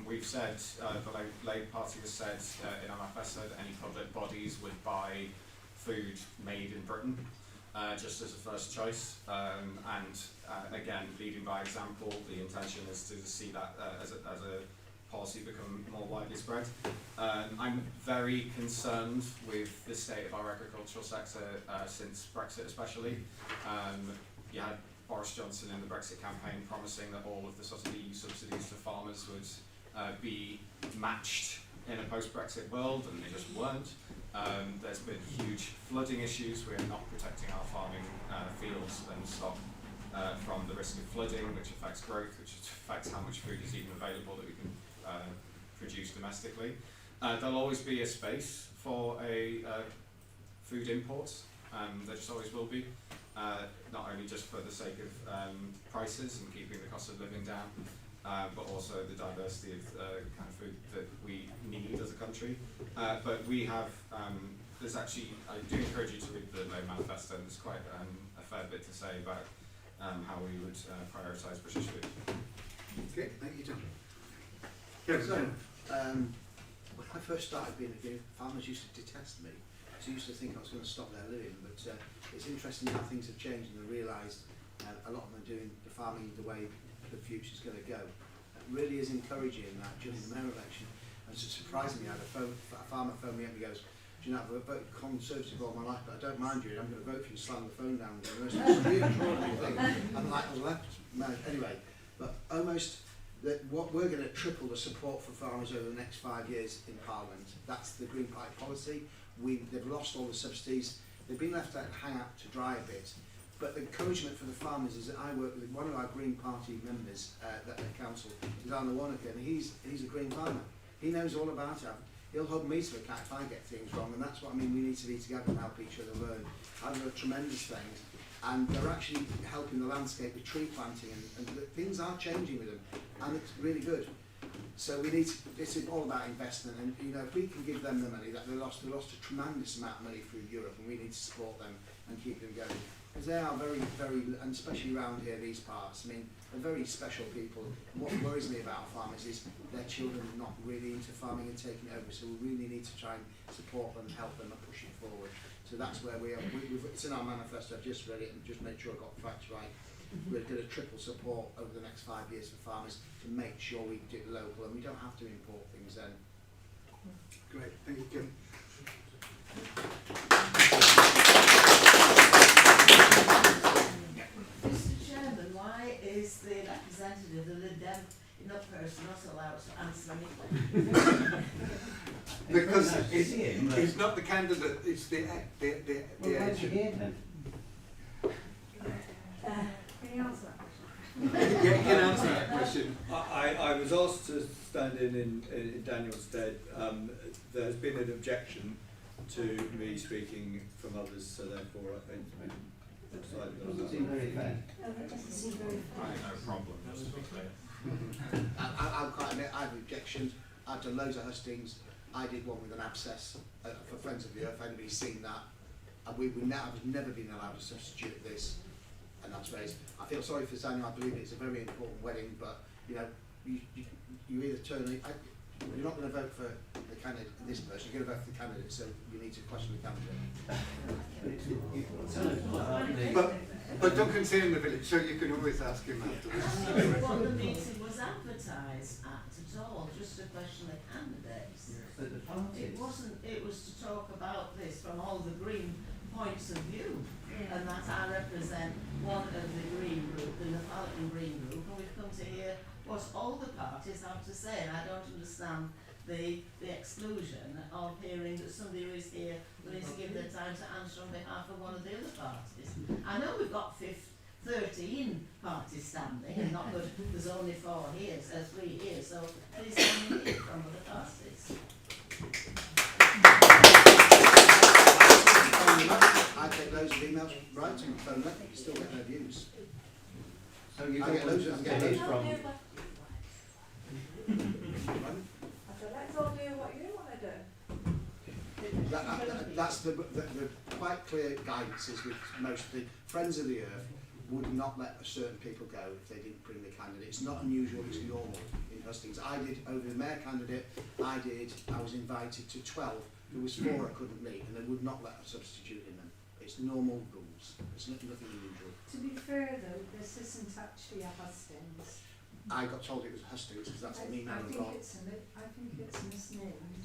We've said, the Labour Party has said in our manifesto that any public bodies would buy food made in Britain just as a first choice. Again, leading by example, the intention is to see that as a policy become more widely spread. I'm very concerned with the state of our agricultural sector since Brexit especially. You had Boris Johnson in the Brexit campaign promising that all of the sort of EU subsidies to farmers would be matched in a post-Brexit world, and they just weren't. There's been huge flooding issues. We're not protecting our farming fields and stock from the risk of flooding, which affects growth, which affects how much food is even available that we can produce domestically. There'll always be a space for food imports. There just always will be. Not only just for the sake of prices and keeping the cost of living down, but also the diversity of kind of food that we need as a country. But we have, there's actually, I do encourage you to read the Labour manifesto. There's quite a fair bit to say about how we would prioritise British food. Okay, thank you, John. So, when I first started being a beer, farmers used to detest me. So I used to think I was going to stop their living, but it's interesting how things have changed, and I realised a lot of them are doing the farming the way the future's going to go. It really is encouraging that during the mayor election. And so surprisingly, I had a farmer phone me up and he goes, "Do you know, I've voted Conservative all my life, but I don't mind you, and I'm going to vote for you," and slam the phone down. It's a really extraordinary thing. I'm like, I was left, man. Anyway, but almost what we're going to triple the support for farmers over the next 5 years in Parliament. That's the Green Party policy. They've lost all the subsidies. They've been left to hang out to dry a bit. But the encouragement for the farmers is that I work with one of our Green Party members at the council, Dana Wanaka, and he's a Green farmer. He knows all about it. He'll hold me to account if I get things wrong, and that's what I mean. We need to be together and help each other learn. I've done tremendous things, and they're actually helping the landscape with tree planting, and things are changing with them, and it's really good. So we need to, this is all about investment, and you know, if we can give them the money that they lost a tremendous amount of money through Europe, and we need to support them and keep them going, because they are very, very, and especially around here, these parts, I mean, they're very special people. What worries me about farmers is their children are not really into farming and taking it over, so we really need to try and support them, help them, and push it forward. So that's where we are. It's in our manifesto. I've just read it and just made sure I got the facts right. We're going to triple support over the next 5 years for farmers to make sure we do it local, and we don't have to import things then. Great, thank you, Kim. Mr. Chairman, why is the representative, the Lib Dem person, not allowed to answer anything? Because it's not the candidate, it's the agent. Can you answer that question? Yeah, you can answer that question. I was asked to stand in Daniel's stead. There's been an objection to me speaking from others, so therefore I think I decided on that. That doesn't seem very fair. No problem, just to be clear. I'll quite admit, I have objections. I've done loads of hustings. I did one with an abscess for Friends of the Earth. Anybody's seen that? And I've never been allowed to substitute this, and that's raised. I feel sorry for Daniel. I believe it's a very important wedding, but you know, you either turn. You're not going to vote for the candidate, this person. You're going to vote for the candidate, so you need to question the candidate. But Duncan's here in the village, so you can always ask him afterwards. I don't know what the meeting was advertised at all, just to question the candidates. It wasn't, it was to talk about this from all the Green points of view, and that I represent one of the Green group, the Northallerton Green group, and we've come to hear what all the parties have to say, and I don't understand the exclusion of hearing that somebody who is here will need to give their time to answer on behalf of one of the other parties. I know we've got 13 parties standing, and not that there's only 3 here, so please let me hear from other parties. I take loads of emails, right, and phone up, you still get no views. So you I get loads of views from. Let's all do what you want to do. That's the quite clear guidance is with most of the Friends of the Earth. would not let certain people go if they didn't bring the candidate. It's not unusual, it's normal in hustings. I did, over the mayor candidate, I was invited to 12. There was 4 I couldn't meet, and they would not let a substitute in them. It's normal rules. It's nothing unusual. To be fair though, this isn't actually a hustings. I got told it was hustings because that's an email I got. I think it's misnamed.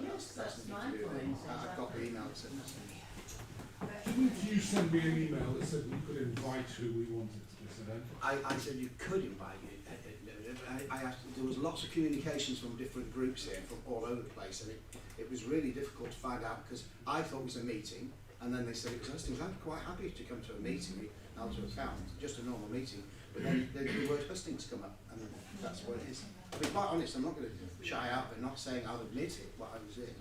Yes, that's nothing my to do with it. point, I've got the email that said hustings. Didn't you send me an email that said we could invite who we wanted to this event? I said you could invite it. I asked, there was lots of communications from different groups here from all over the place, and it was really difficult to find out because I thought it was a meeting, and then they said it was hustings. I'm quite happy to come to a meeting, now to account, just a normal meeting, but then the word hustings come up, and that's what it is. To be quite honest, I'm not going to shy out, but not saying I'll admit it, what I was in.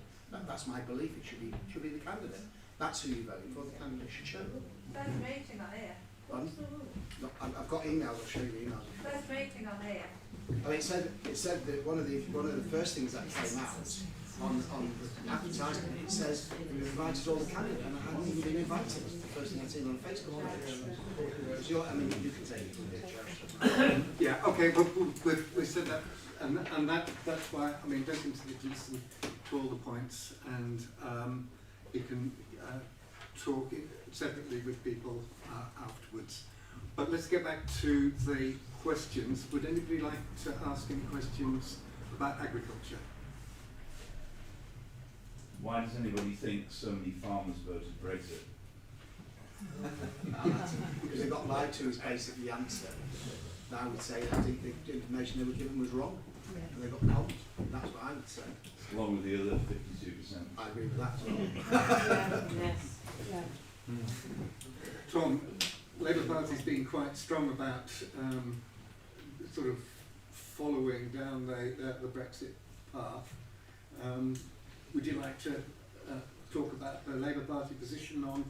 That's my belief. It should be the candidate. That's who you vote for. The candidate should show up. There's a meeting on here. No, I've got emails. I'll show you the emails. There's a meeting on here. I mean, it said that one of the first things that came out on the advertisement, it says we've invited all the candidates, and I hadn't even been invited. The first thing I'd seen on Facebook. I mean, you can take it from here, Yeah, okay, but we said that, and that's why, I mean, don't consider listen to all the points, and you can talk separately with people afterwards. But let's get back to the questions. Would anybody like to ask any questions about agriculture? Why does anybody think so many farmers voted Brexit? because they got lied to is basically the answer. And I would say I think the information they were given was wrong, and they got conned. That's what I would say. Along with the other 52%. I agree with that as well. Yes. Tom, Labour Party's been quite strong about sort of following down the Brexit path. Would you like to talk about the Labour Party position on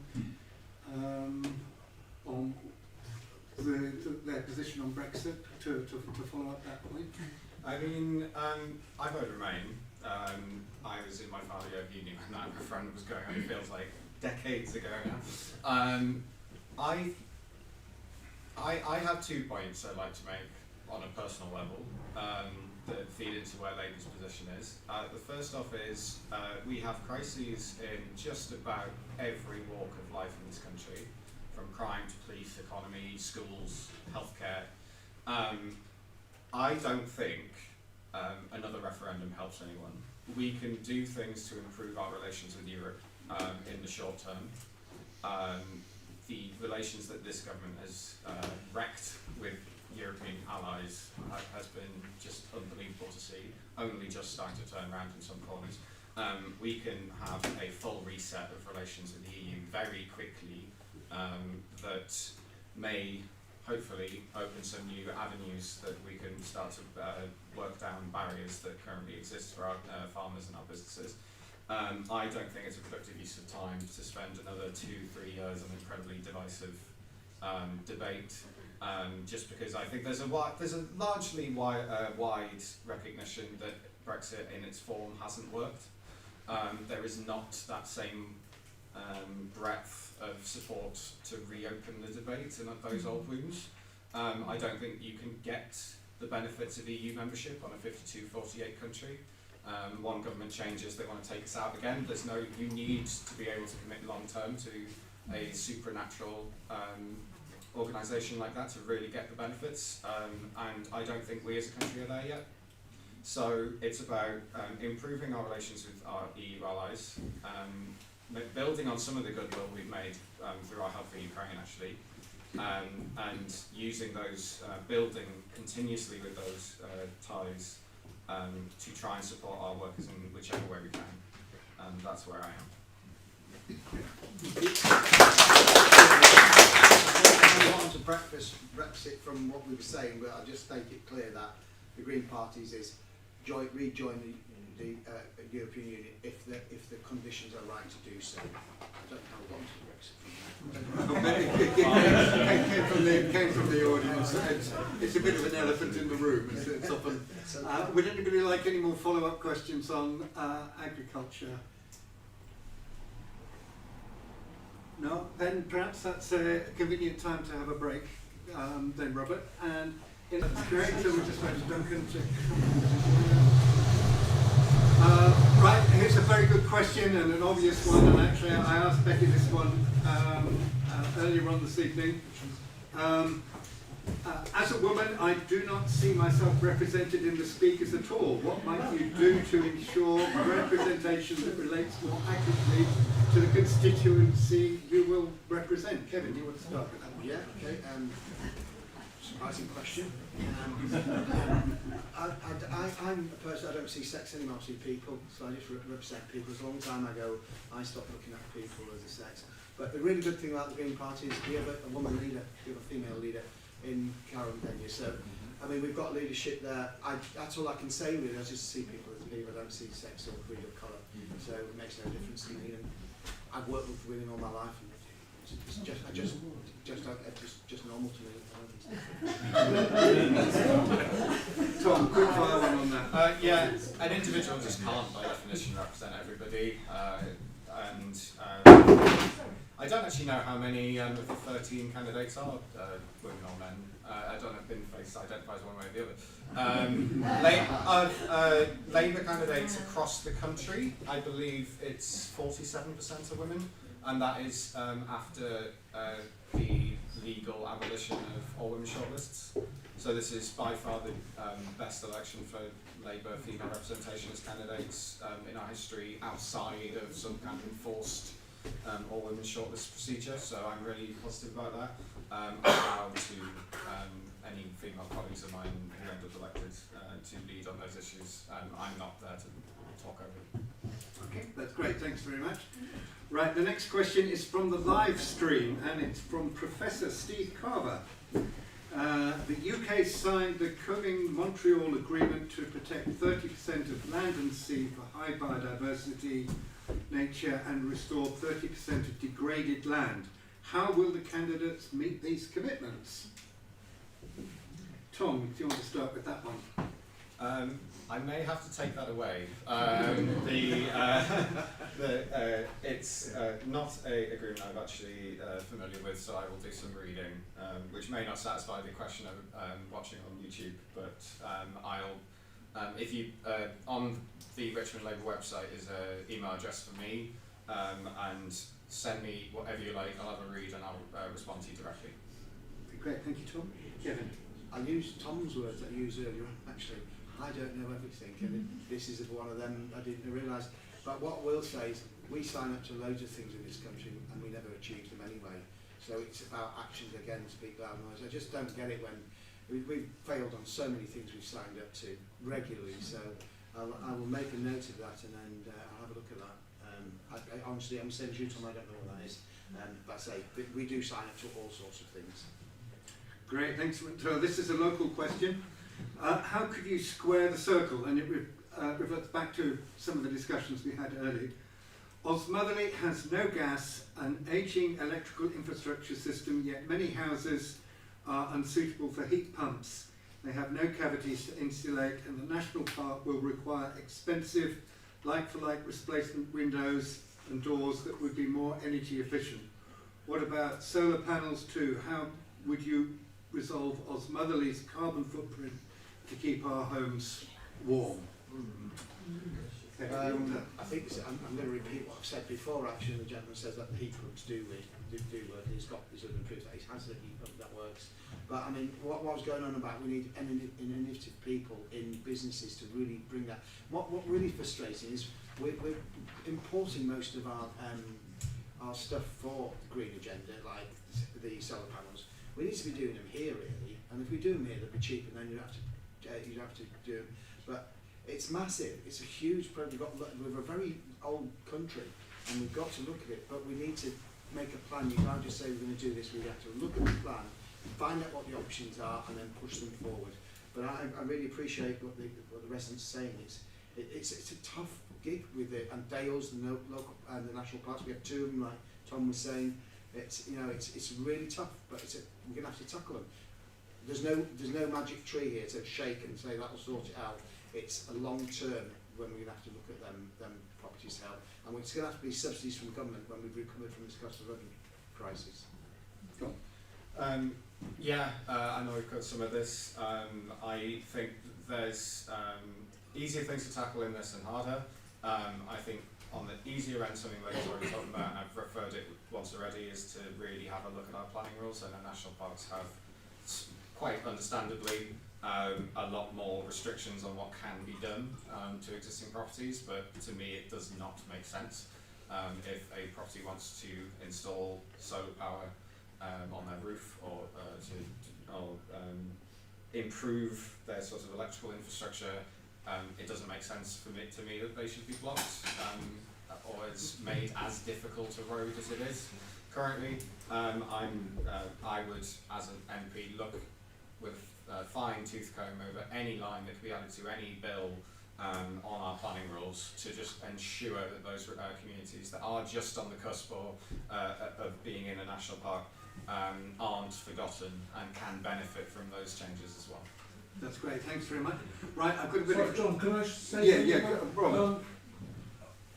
their position on Brexit to follow up that point? I mean, I voted Remain. I was in my final year of uni when that referendum was going on. It feels like decades ago now. I have 2 points I'd like to make on a personal level that feed into where Labour's position is. The first off is we have crises in just about every walk of life in this country, from crime to police, economy, schools, healthcare. I don't think another referendum helps anyone. We can do things to improve our relations with Europe in the short term. The relations that this government has wrecked with European allies has been just unbelievable to see, only just starting to turn around in some corners. We can have a full reset of relations with the EU very quickly that may hopefully open some new avenues that we can start to work down barriers that currently exist for our farmers and our businesses. I don't think it's a productive use of time to spend another 2-3 years on incredibly divisive debate, just because I think there's a largely wide recognition that Brexit in its form hasn't worked. There is not that same breadth of support to reopen the debate and those old wounds. I don't think you can get the benefits of EU membership on a 52-48 country. One government changes, they want to take us out again. You need to be able to commit long term to a supernatural organisation like that to really get the benefits. And I don't think we as a country are there yet. So it's about improving our relations with our EU allies, building on some of the goodwill we've made through our help for Ukraine actually, and using those, building continuously with those ties to try and support our workers in whichever way we can. And that's where I am. I want to Brexit from what we were saying, but I'll just make it clear that the Green Party's is rejoin the European Union if the conditions are right to do so. I don't know how we got to Brexit from that. It came from the audience. It's a bit of an elephant in the room. It's often. Would anybody like any more follow-up questions on agriculture? No, then perhaps that's a convenient time to have a break, then Robert. And that's great, so we'll just wait for Duncan to right, here's a very good question and an obvious one, and actually I asked Becky this one earlier on this evening. As a woman, I do not see myself represented in the speakers at all. What might you do to ensure representation that relates more accurately to the constituency you will represent? Kevin, you want to start with that one? Yeah, okay. Surprising question. I'm a person, I don't see sex anymore, I see people, so I just represent people. As a long time ago, I stopped looking at people as a sex. But the really good thing about the Green Party is we have a woman leader, we have a female leader in Karen Pena. So, I mean, we've got leadership there. That's all I can say really. I just see people as people. I don't see sex or creed or colour. So it makes no difference to me. And I've worked with women all my life, and it's just normal to me. Tom, quick fire one on that. Yeah, an individual just can't, by definition, represent everybody. I don't actually know how many of the 13 candidates are women or men. I don't have bin face identifies one way or the other. Labour candidates across the country, I believe it's 47% are women, and that is after the legal abolition of all women shortlists. So this is by far the best election for Labour female representation as candidates in our history, outside of some kind of enforced all women shortlist procedure. So I'm really positive about that. I'm proud to any female colleagues of mine who end up elected to lead on those issues. I'm not there to talk over them. Okay, that's great, thanks very much. Right, the next question is from the live stream, and it's from Professor Steve Carver. The UK signed the Montreal Agreement to protect 30% of land and sea for high biodiversity, nature, and restore 30% of degraded land. How will the candidates meet these commitments? Tom, do you want to start with that one? I may have to take that away. It's not an agreement I'm actually familiar with, so I will do some reading, which may not satisfy the question of watching on YouTube, but if you on the Richmond Labour website is an email address for me, and send me whatever you like. I'll have a read and I'll respond to you directly. Great, thank you, Tom. Kevin. I'll use Tom's words that I used earlier. Actually, I don't know everything, and this is one of them I didn't realise. But what we'll say is we sign up to loads of things in this country and we never achieve them anyway. So it's about actions again, speak loud noise. I just don't get it when we've failed on so many things we've signed up to regularly. So I will make a note of that and then I'll have a look at that. I honestly, I'm saying to you, Tom, I don't know what that is. But I say we do sign up to all sorts of things. Great, thanks. So this is a local question. How could you square the circle? And it reverts back to some of the discussions we had earlier. Osmotherley has no gas, an ageing electrical infrastructure system, yet many houses are unsuitable for heat pumps. They have no cavities to insulate, and the national park will require expensive like-for-like replacement windows and doors that would be more energy efficient. What about solar panels too? How would you resolve Osmotherley's carbon footprint to keep our homes warm? I think I'm going to repeat what I've said before. Actually, the gentleman says that the heat pumps do work. He's got this other proof that he has a heat pump that works. But I mean, what was going on about we need innovative people in businesses to really bring that. What really frustrating is we're importing most of our stuff for the green agenda, like the solar panels. We need to be doing them here really, and if we do them here, they'll be cheap, and then you have to do them. But it's massive. It's a huge problem. We're a very old country, and we've got to look at it. But we need to make a plan. You can't just say we're going to do this. We have to look at the plan, find out what the options are, and then push them forward. But I really appreciate what the residents are saying. It's a tough gig with it, and Dales, the local and the national parks. We have two of them, like Tom was saying. It's really tough, but we're going to have to tackle them. There's no magic tree here to shake and say that'll sort it out. It's a long term when we're going to have to look at them properties to help, and it's going to have to be subsidies from government when we've recovered from this cost of living. crisis. Go on. Yeah, I know we've got some of this. I think there's easier things to tackle in this than harder. I think on the easier end, something like we're talking about, and I've referred it once already, is to really have a look at our planning rules. And the national parks have, quite understandably, a lot more restrictions on what can be done to existing properties, but to me it does not make sense. If a property wants to install solar power on their roof, or improve their sort of electrical infrastructure, it doesn't make sense to me that they should be blocked, or it's made as difficult a road as it is currently. I would, as an MP, look with fine tooth comb over any line that could be added to any bill on our planning rules, to just ensure that those communities that are just on the cusp of being in a national park aren't forgotten and can benefit from those changes as well. That's great, thanks very much. Right, I've got a bit Sorry, of... John, can I say Yeah, something? Rob.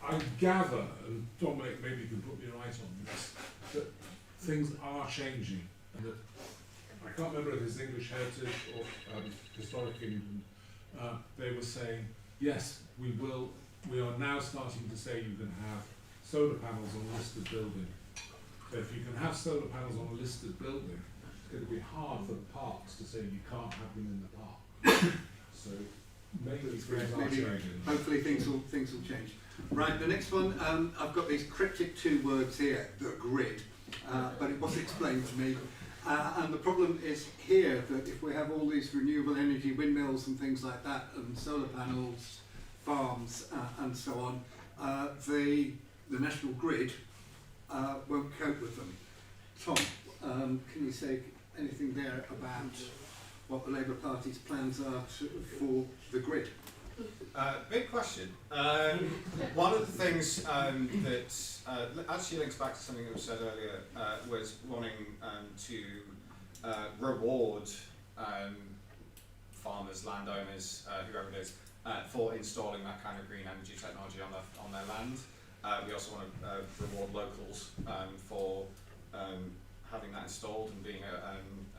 I gather, and Dominic maybe you can put me right on this, that things are changing, and that I can't remember if it's English Heritage or Historic England. They were saying, yes, we are now starting to say you can have solar panels on a listed building. So if you can have solar panels on a listed building, it's going to be hard for parks to say you can't have them in the park. So maybe things are changing. Hopefully things will change. Right, the next one, I've got these cryptic two words here, the grid, but it was explained to me. And the problem is here that if we have all these renewable energy windmills and things like that, and solar panels, farms, and so on, the national grid won't cope with them. Tom, can you say anything there about what the Labour Party's plans are for the grid? Big question. One of the things that actually links back to something that was said earlier was wanting to reward farmers, landowners, whoever it is, for installing that kind of green energy technology on their land. We also want to reward locals for having that installed and being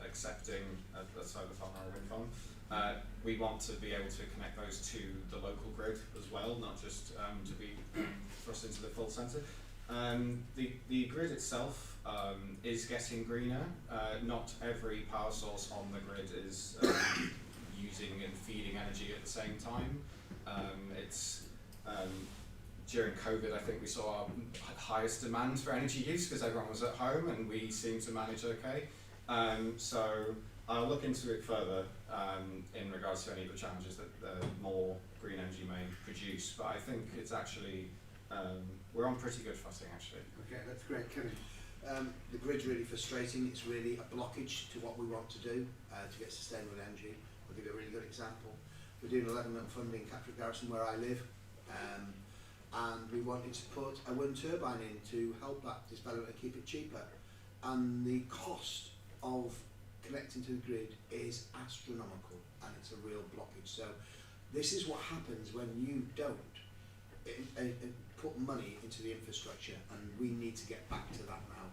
accepting a solar farm or a wind farm. We want to be able to connect those to the local grid as well, not just to be thrust into the full centre. The grid itself is getting greener. Not every power source on the grid is using and feeding energy at the same time. During COVID, I think we saw our highest demand for energy use because everyone was at home and we seemed to manage okay. So I'll look into it further in regards to any of the challenges that more green energy may produce. But I think it's actually, we're on pretty good footing actually. Okay, that's great, Kevin. The grid's really frustrating. It's really a blockage to what we want to do to get sustainable energy. I'll give you a really good example. We're doing 11-month funding in Catterick Garrison where I live. And we wanted to put a wind turbine in to help that development and keep it cheaper. And the cost of connecting to the grid is astronomical and it's a real blockage. So this is what happens when you don't put money into the infrastructure, and we need to get back to that now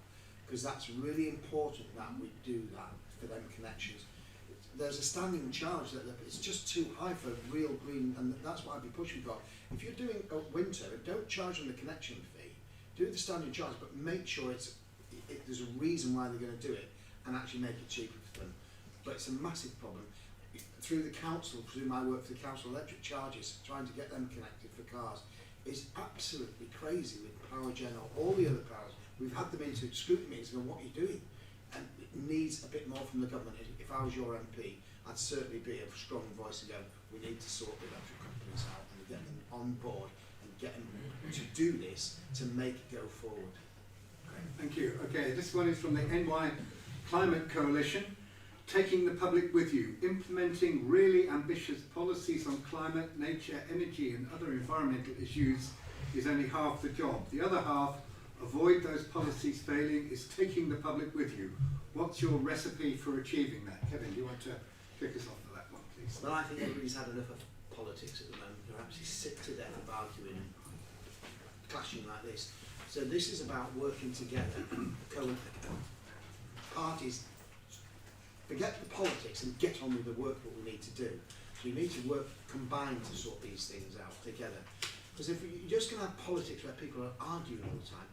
because that's really important that we do that for them connections. There's a standing charge that it's just too high for real green, and that's what I'd be pushing for. If you're doing a winter, don't charge them the connection fee. Do the standing charge, but make sure there's a reason why they're going to do it, and actually make it cheaper for them. But it's a massive problem. Through the council, through my work for the council, electric charges, trying to get them connected for cars is absolutely crazy with Power Gen or all the other powers. We've had them into scrutiny meetings and what are you doing? And it needs a bit more from the government. If I was your MP, I'd certainly be a strong voice and go, we need to sort the electric companies out and get them on board and get them to do this to make it go forward. Okay, thank you. Okay, this one is from the NY Climate Coalition. Taking the public with you, implementing really ambitious policies on climate, nature, energy and other environmental issues is only half the job. The other half, avoid those policies failing, is taking the public with you. What's your recipe for achieving that? Kevin, do you want to kick us off for that one, please? Well, I think everybody's had enough of politics at the moment. They're absolutely sick to death of arguing and clashing like this. So this is about working together, parties, forget the politics and get on with the work that we need to do. So you need to work combined to sort these things out together. Because if you're just going to have politics where people are arguing all the time,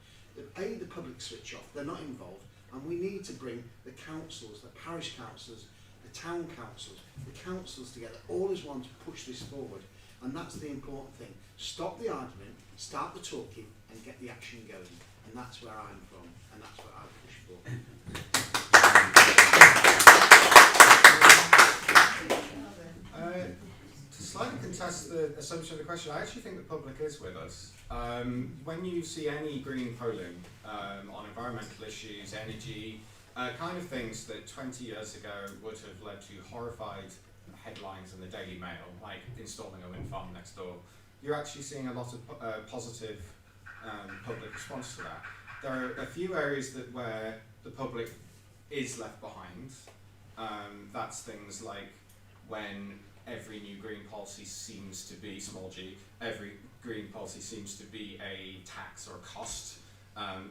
the public switch off, they're not involved, and we need to bring the councils, the parish councils, the town councils, the councils together, all as one to push this forward. And that's the important thing. Stop the argument, start the talking, and get the action going. And that's where I'm from, and that's what I push for. To slightly contest the assumption of the question, I actually think the public is with us. When you see any green polling on environmental issues, energy, kind of things that 20 years ago would have led to horrified headlines in the Daily Mail, like installing a wind farm next door, you're actually seeing a lot of positive public response to that. There are a few areas where the public is left behind. That's things like when every new green policy seems to be, small g, every green policy seems to be a tax or a cost.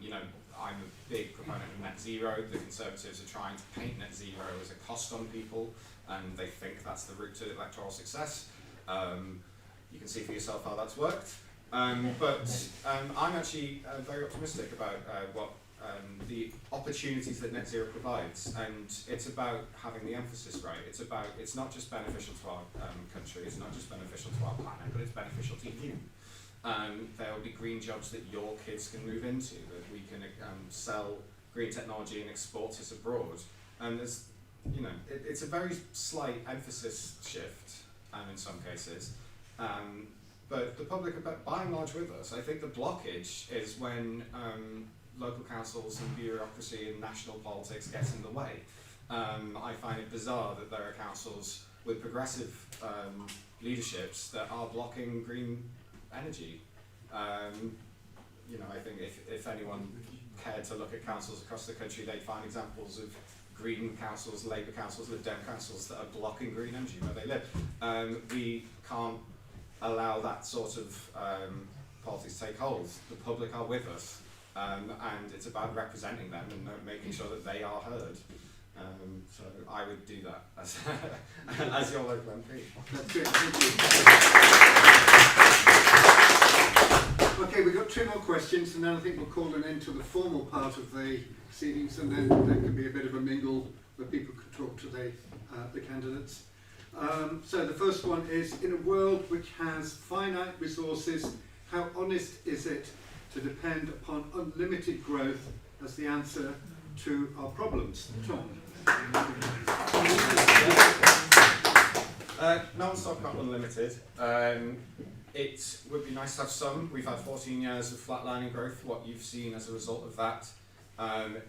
You know, I'm a big proponent of net zero. The Conservatives are trying to paint net zero as a cost on people, and they think that's the route to electoral success. You can see for yourself how that's worked. But I'm actually very optimistic about what the opportunities that net zero provides, and it's about having the emphasis right. It's not just beneficial to our country, it's not just beneficial to our planet, but it's beneficial to you. There will be green jobs that your kids can move into, that we can sell green technology and export it abroad. And there's, you know, it's a very slight emphasis shift in some cases. But the public are by and large with us. I think the blockage is when local councils and bureaucracy and national politics gets in the way. I find it bizarre that there are councils with progressive leaderships that are blocking green energy. You know, I think if anyone cared to look at councils across the country, they'd find examples of Green councils, Labour councils, Lib Dem councils that are blocking green energy where they live. We can't allow that sort of politics to take hold. The public are with us, and it's about representing them and making sure that they are heard. So I would do that as, as your local MP. That's great, thank you. Okay, we've got two more questions, and then I think we'll call an end to the formal part of the proceedings, and then there can be a bit of a mingle where people can talk to the candidates. So the first one is, in a world which has finite resources, how honest is it to depend upon unlimited growth as the answer to our problems? Tom? No one's talking about unlimited. It would be nice to have some. We've had 14 years of flatlining growth. What you've seen as a result of that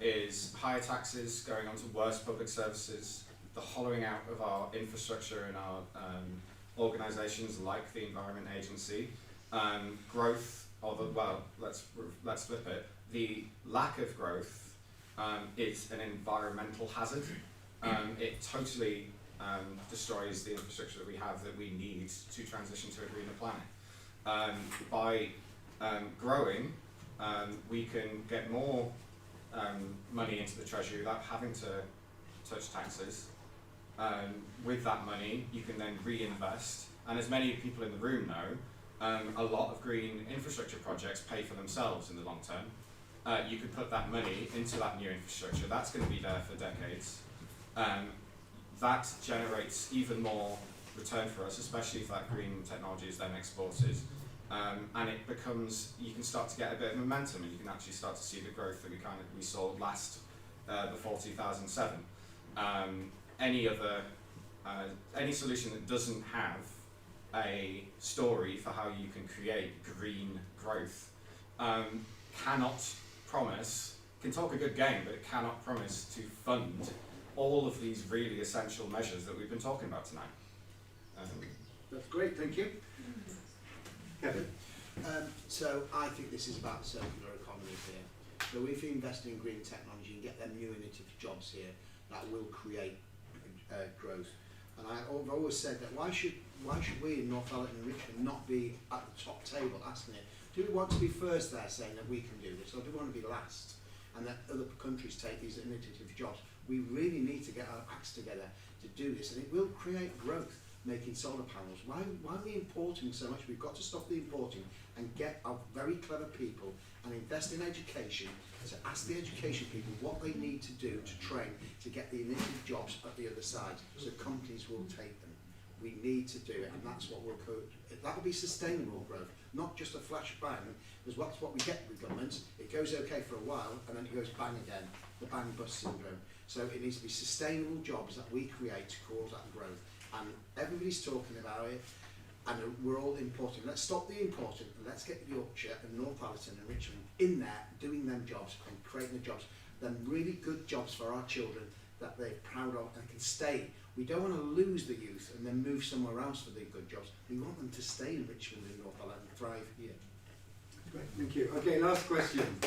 is higher taxes going on to worse public services, the hollowing out of our infrastructure and our organisations like the Environment Agency, growth, or the, well, let's flip it. The lack of growth is an environmental hazard. It totally destroys the infrastructure that we have that we need to transition to a greener planet. By growing, we can get more money into the Treasury without having to touch taxes. With that money, you can then reinvest, and as many people in the room know, a lot of green infrastructure projects pay for themselves in the long term. You can put that money into that new infrastructure. That's going to be there for decades. That generates even more return for us, especially if that green technology is then exported. And it becomes, you can start to get a bit of momentum, and you can actually start to see the growth that we saw last before 2007. Any solution that doesn't have a story for how you can create green growth cannot promise, can talk a good game, but it cannot promise to fund all of these really essential measures that we've been talking about tonight. That's great, thank you. Kevin? So I think this is about the circular economy here. So if you invest in green technology and get them new innovative jobs here, that will create growth. And I've always said that why should we in Northallerton and Richmond not be at the top table asking it, Do we want to be first there saying that we can do this, or do we want to be last and that other countries take these innovative jobs? We really need to get our acts together to do this, and it will create growth making solar panels. Why are we importing so much? We've got to stop the importing and get our very clever people and invest in education to ask the education people what they need to do to train to get the innovative jobs at the other side, so companies will take them. We need to do it, and that's what will that will be sustainable growth, not just a flash bang, because that's what we get with governments. It goes okay for a while and then it goes bang again, the bang bust syndrome. So it needs to be sustainable jobs that we create to cause that growth, and everybody's talking about it, and we're all importing. Let's stop the importing and let's get Yorkshire and Northallerton and Richmond in there doing them jobs and creating the jobs, them really good jobs for our children that they're proud of and can stay. We don't want to lose the youth and then move somewhere else for the good jobs. We want them to stay in Richmond and Northallerton and thrive here. Great, thank you. Okay, last question.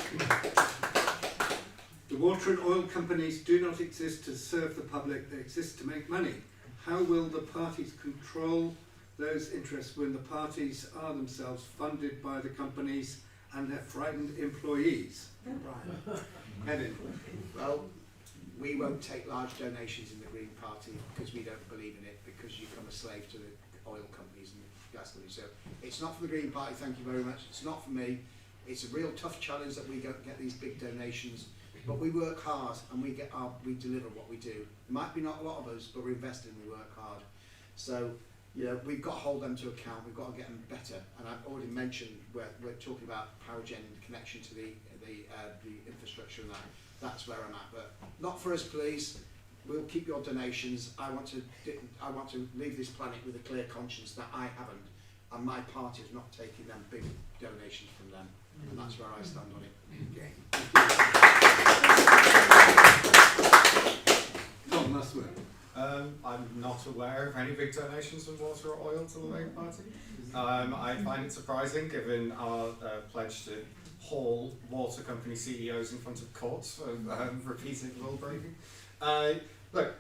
The water and oil companies do not exist to serve the public, they exist to make money. How will the parties control those interests when the parties are themselves funded by the companies and their frightened employees? Brian. Kevin. Well, we won't take large donations in the Green Party because we don't believe in it, because you become a slave to the oil companies and the gas companies. So it's not for the Green Party, thank you very much. It's not for me. It's a real tough challenge that we don't get these big donations, but we work hard and we deliver what we do. It might be not a lot of us, but we're investing, we work hard. So, you know, we've got to hold them to account, we've got to get them better. And I've already mentioned we're talking about power gen connection to the infrastructure and that's where I'm at. But not for us, please. We'll keep your donations. I want to leave this planet with a clear conscience that I haven't, and my party is not taking them big donations from them. And that's where I stand on it. Okay. Tom Muswell. I'm not aware of any big donations from water or oil to the Labour Party. I find it surprising, given our pledge to haul water company CEOs in front of courts for repeated rule breaking. Look,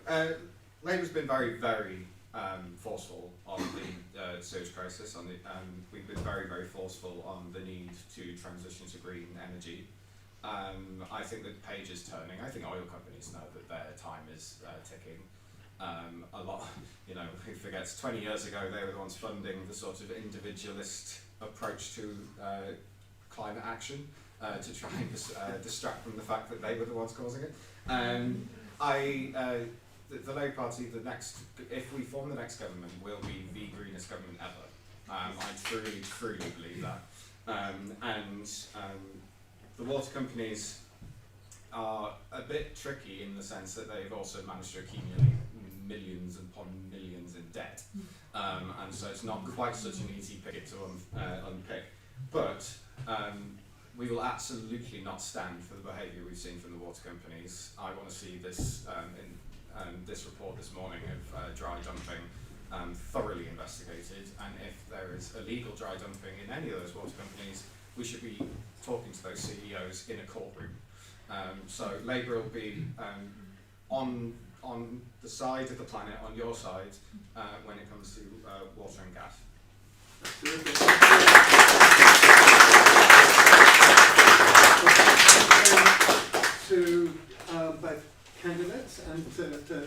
Labour's been very, very forceful on the sewage crisis. We've been very, very forceful on the need to transition to green energy. I think that the page is turning. I think oil companies know that their time is ticking. A lot, you know, who forgets 20 years ago they were the ones funding the sort of individualist approach to climate action to try and distract from the fact that they were the ones causing it. The Labour Party, if we form the next government, will be the greenest government ever. I truly, truly believe that. The water companies are a bit tricky in the sense that they've also managed to accumulate millions upon millions in debt. And so it's not quite such an easy picket to unpick. But we will absolutely not stand for the behaviour we've seen from the water companies. I want to see this this report this morning of dry dumping thoroughly investigated, and if there is illegal dry dumping in any of those water companies, we should be talking to those CEOs in a courtroom. So Labour will be on the side of the planet, on your side, when it comes to water and gas. To both candidates and to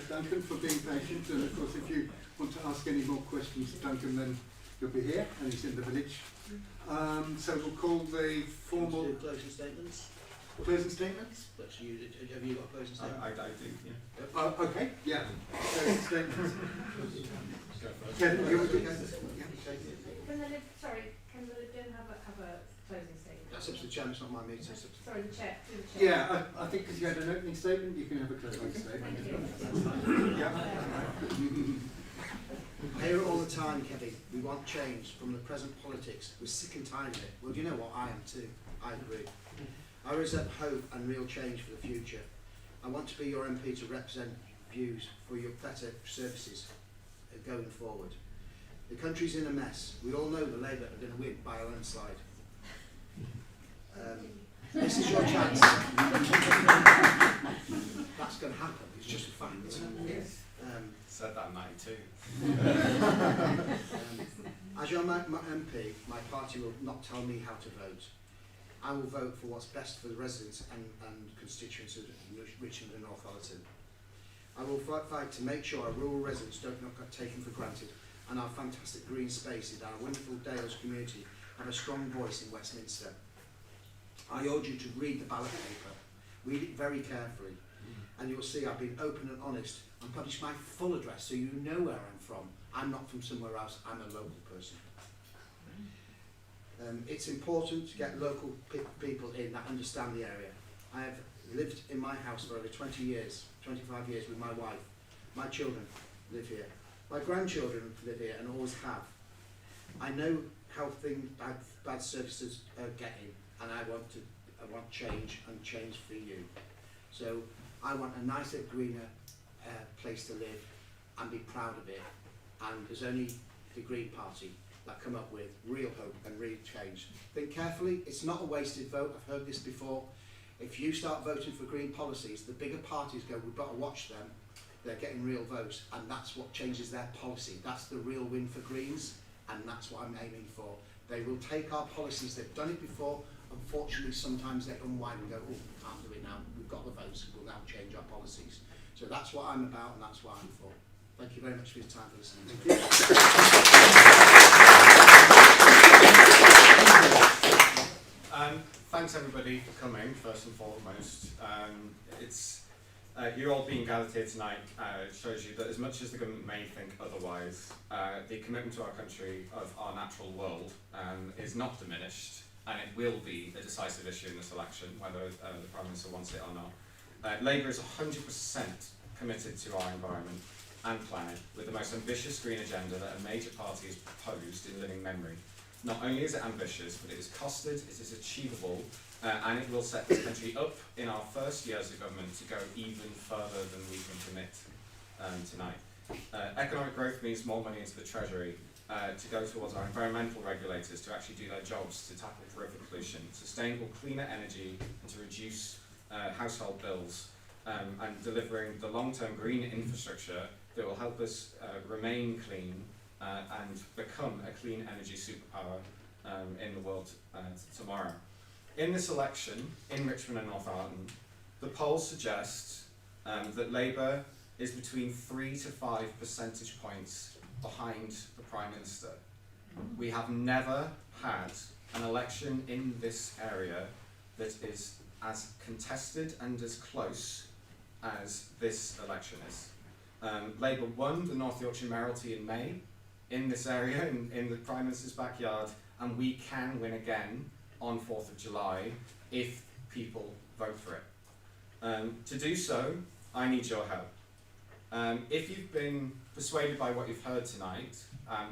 Duncan for being patient, and of course if you want to ask any more questions of Duncan, then you'll be here and he's in the village. So we'll call the formal closing statements. Closing statements? Have you got a closing statement? I do, yeah. Okay, yeah. Closing statements. Kevin, you want to go? Can the don't have a closing statement? That's up to the chairman, it's not my meeting. Sorry, the chair. The chair. Yeah, I think because you had an opening statement, you can have a closing statement. Thank you. Yeah. I hear it all the time, Kevin. We want change from the present politics. We're sick and tired of it. Well, do you know what? I am too. I agree. I represent hope and real change for the future. I want to be your MP to represent views for your better services going forward. The country's in a mess. We all know the Labour are going to win by a landslide. This is your chance. That's going to happen. It's just a fact. Yes. Said that in '92. As your my MP, my party will not tell me how to vote. I will vote for what's best for the residents and constituents of Richmond and Northallerton. I will fight to make sure our rural residents don't not get taken for granted, and our fantastic green spaces, our wonderful Dales community, have a strong voice in Westminster. I urge you to read the ballot paper. Read it very carefully, and you'll see I've been open and honest and published my full address so you know where I'm from. I'm not from somewhere else, I'm a local person. It's important to get local people in that understand the area. I have lived in my house for over 20 years, 25 years with my wife. My children live here. My grandchildren live here and always have. I know how bad services are getting, and I want change and change for you. So I want a nicer, greener place to live and be proud of it. And there's only the Green Party that come up with real hope and real change. Think carefully, it's not a wasted vote. I've heard this before. If you start voting for green policies, the bigger parties go, we've got to watch them. They're getting real votes, and that's what changes their policy. That's the real win for Greens, and that's what I'm aiming for. They will take our policies, they've done it before. Unfortunately, sometimes they unwind and go, oh, we can't do it now. We've got the votes, we'll now change our policies. So that's what I'm about, and that's what I'm for. Thank you very much for your time for listening. Thanks everybody for coming, first and foremost. You all being gathered here tonight shows you that as much as the government may think otherwise, the commitment to our country of our natural world is not diminished, and it will be a decisive issue in this election, whether the Prime Minister wants it or not. Labour is 100% committed to our environment and planet, with the most ambitious green agenda that a major party has proposed in living memory. Not only is it ambitious, but it is costed, it is achievable, and it will set this country up in our first years of government to go even further than we can commit tonight. Economic growth means more money into the Treasury to go towards our environmental regulators to actually do their jobs to tackle river pollution, sustainable cleaner energy, and to reduce household bills, and delivering the long-term green infrastructure that will help us remain clean and become a clean energy superpower in the world tomorrow. In this election, in Richmond and Northallerton, the polls suggest that Labour is between 3 to 5 percentage points behind the Prime Minister. We have never had an election in this area that is as contested and as close as this election is. Labour won the North Yorkshire mayoralty in May, in this area, in the Prime Minister's backyard, and we can win again on 4th of July if people vote for it. To do so, I need your help. If you've been persuaded by what you've heard tonight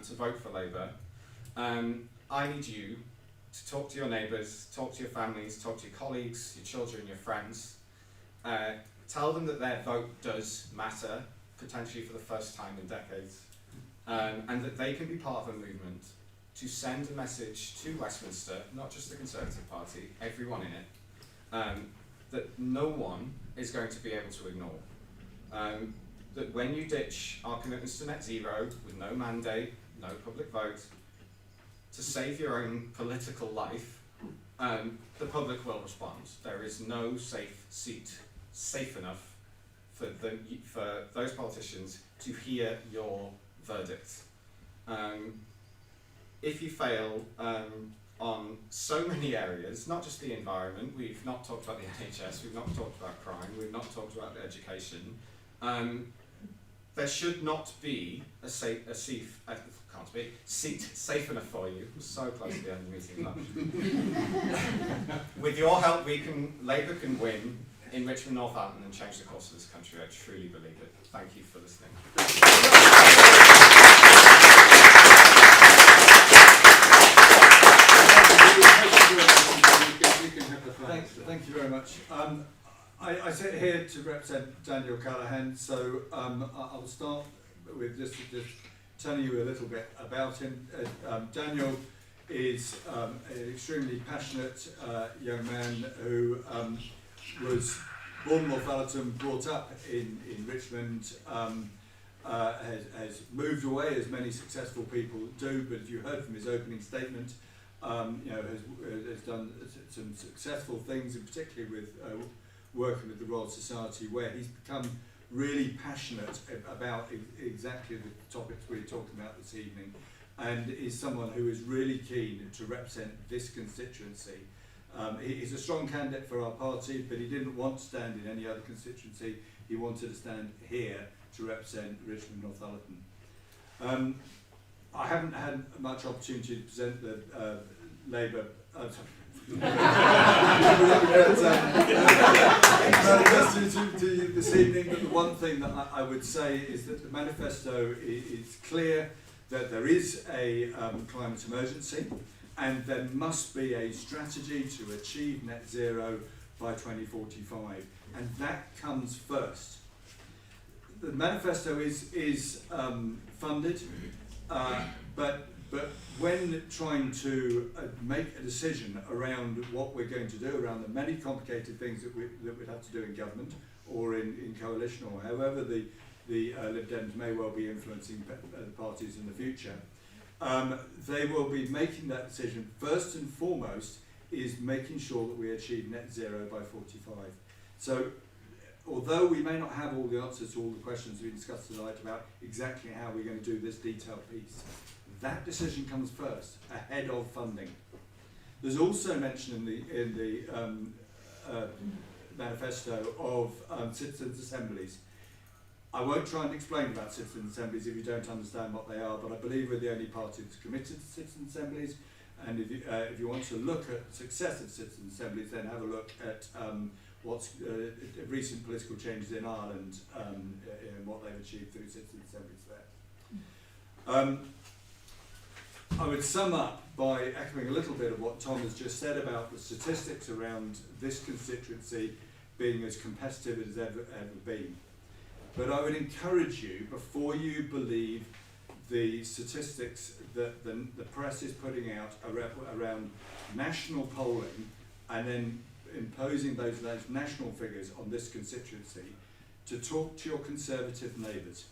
to vote for Labour, I need you to talk to your neighbours, talk to your families, talk to your colleagues, your children, your friends. Tell them that their vote does matter, potentially for the first time in decades, and that they can be part of a movement to send a message to Westminster, not just the Conservative Party, everyone in it, that no one is going to be able to ignore. That when you ditch our commitments to net zero with no mandate, no public vote, to save your own political life, the public will respond. There is no safe seat safe enough for those politicians to hear your verdict. If you fail on so many areas, not just the environment, we've not talked about the NHS, we've not talked about crime, we've not talked about education, there should not be a seat safe enough for you. I'm so close to the end of the meeting lunch. With your help, Labour can win in Richmond, Northallerton, and change the course of this country. I truly believe it. Thank you for listening. Thank you very much. I sit here to represent Daniel Callahan, so I'll start with just telling you a little bit about him. Daniel is an extremely passionate young man who was born in Northallerton, brought up in Richmond, has moved away, as many successful people do, but as you heard from his opening statement, has done some successful things, and particularly with working with the Royal Society, where he's become really passionate about exactly the topics we're talking about this evening, and is someone who is really keen to represent this constituency. He's a strong candidate for our party, but he didn't want to stand in any other constituency. He wanted to stand here to represent Richmond and Northallerton. I haven't had much opportunity to present the Labour. To this evening, but the one thing that I would say is that the manifesto is clear that there is a climate emergency, and there must be a strategy to achieve net zero by 2045, and that comes first. The manifesto is funded, but when trying to make a decision around what we're going to do, around the many complicated things that we'd have to do in government or in coalition, or however the Lib Dems may well be influencing parties in the future, they will be making that decision. First and foremost is making sure that we achieve net zero by 45. So, although we may not have all the answers to all the questions we discussed tonight about exactly how we're going to do this detailed piece, that decision comes first, ahead of funding. There's also mention in the manifesto of citizens' assemblies. I won't try and explain about citizen assemblies if you don't understand what they are, but I believe we're the only party that's committed to citizen assemblies, and if you want to look at success of citizen assemblies, then have a look at what's recent political changes in Ireland and what they've achieved through citizen assemblies there. I would sum up by echoing a little bit of what Tom has just said about the statistics around this constituency being as competitive as ever been. But I would encourage you, before you believe the statistics that the press is putting out around national polling and then imposing those national figures on this constituency, to talk to your Conservative neighbours.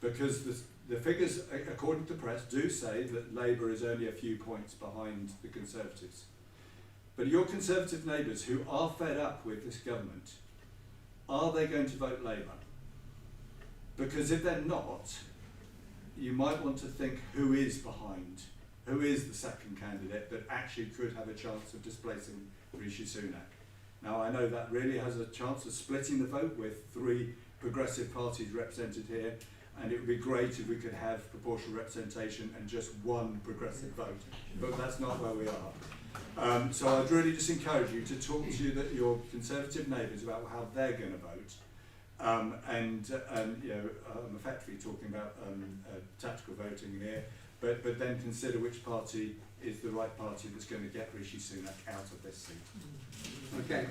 Because the figures, according to the press, do say that Labour is only a few points behind the Conservatives. But your Conservative neighbours who are fed up with this government, are they going to vote Labour? Because if they're not, you might want to think who is behind, who is the second candidate that actually could have a chance of displacing Rishi Sunak. Now, I know that really has a chance of splitting the vote with 3 progressive parties represented here, and it would be great if we could have proportional representation and just 1 progressive vote, but that's not where we are. So I'd really just encourage you to talk to your Conservative neighbours about how they're going to vote. I'm effectively talking about tactical voting here, but then consider which party is the right party that's going to get Rishi Sunak out of this seat. Okay.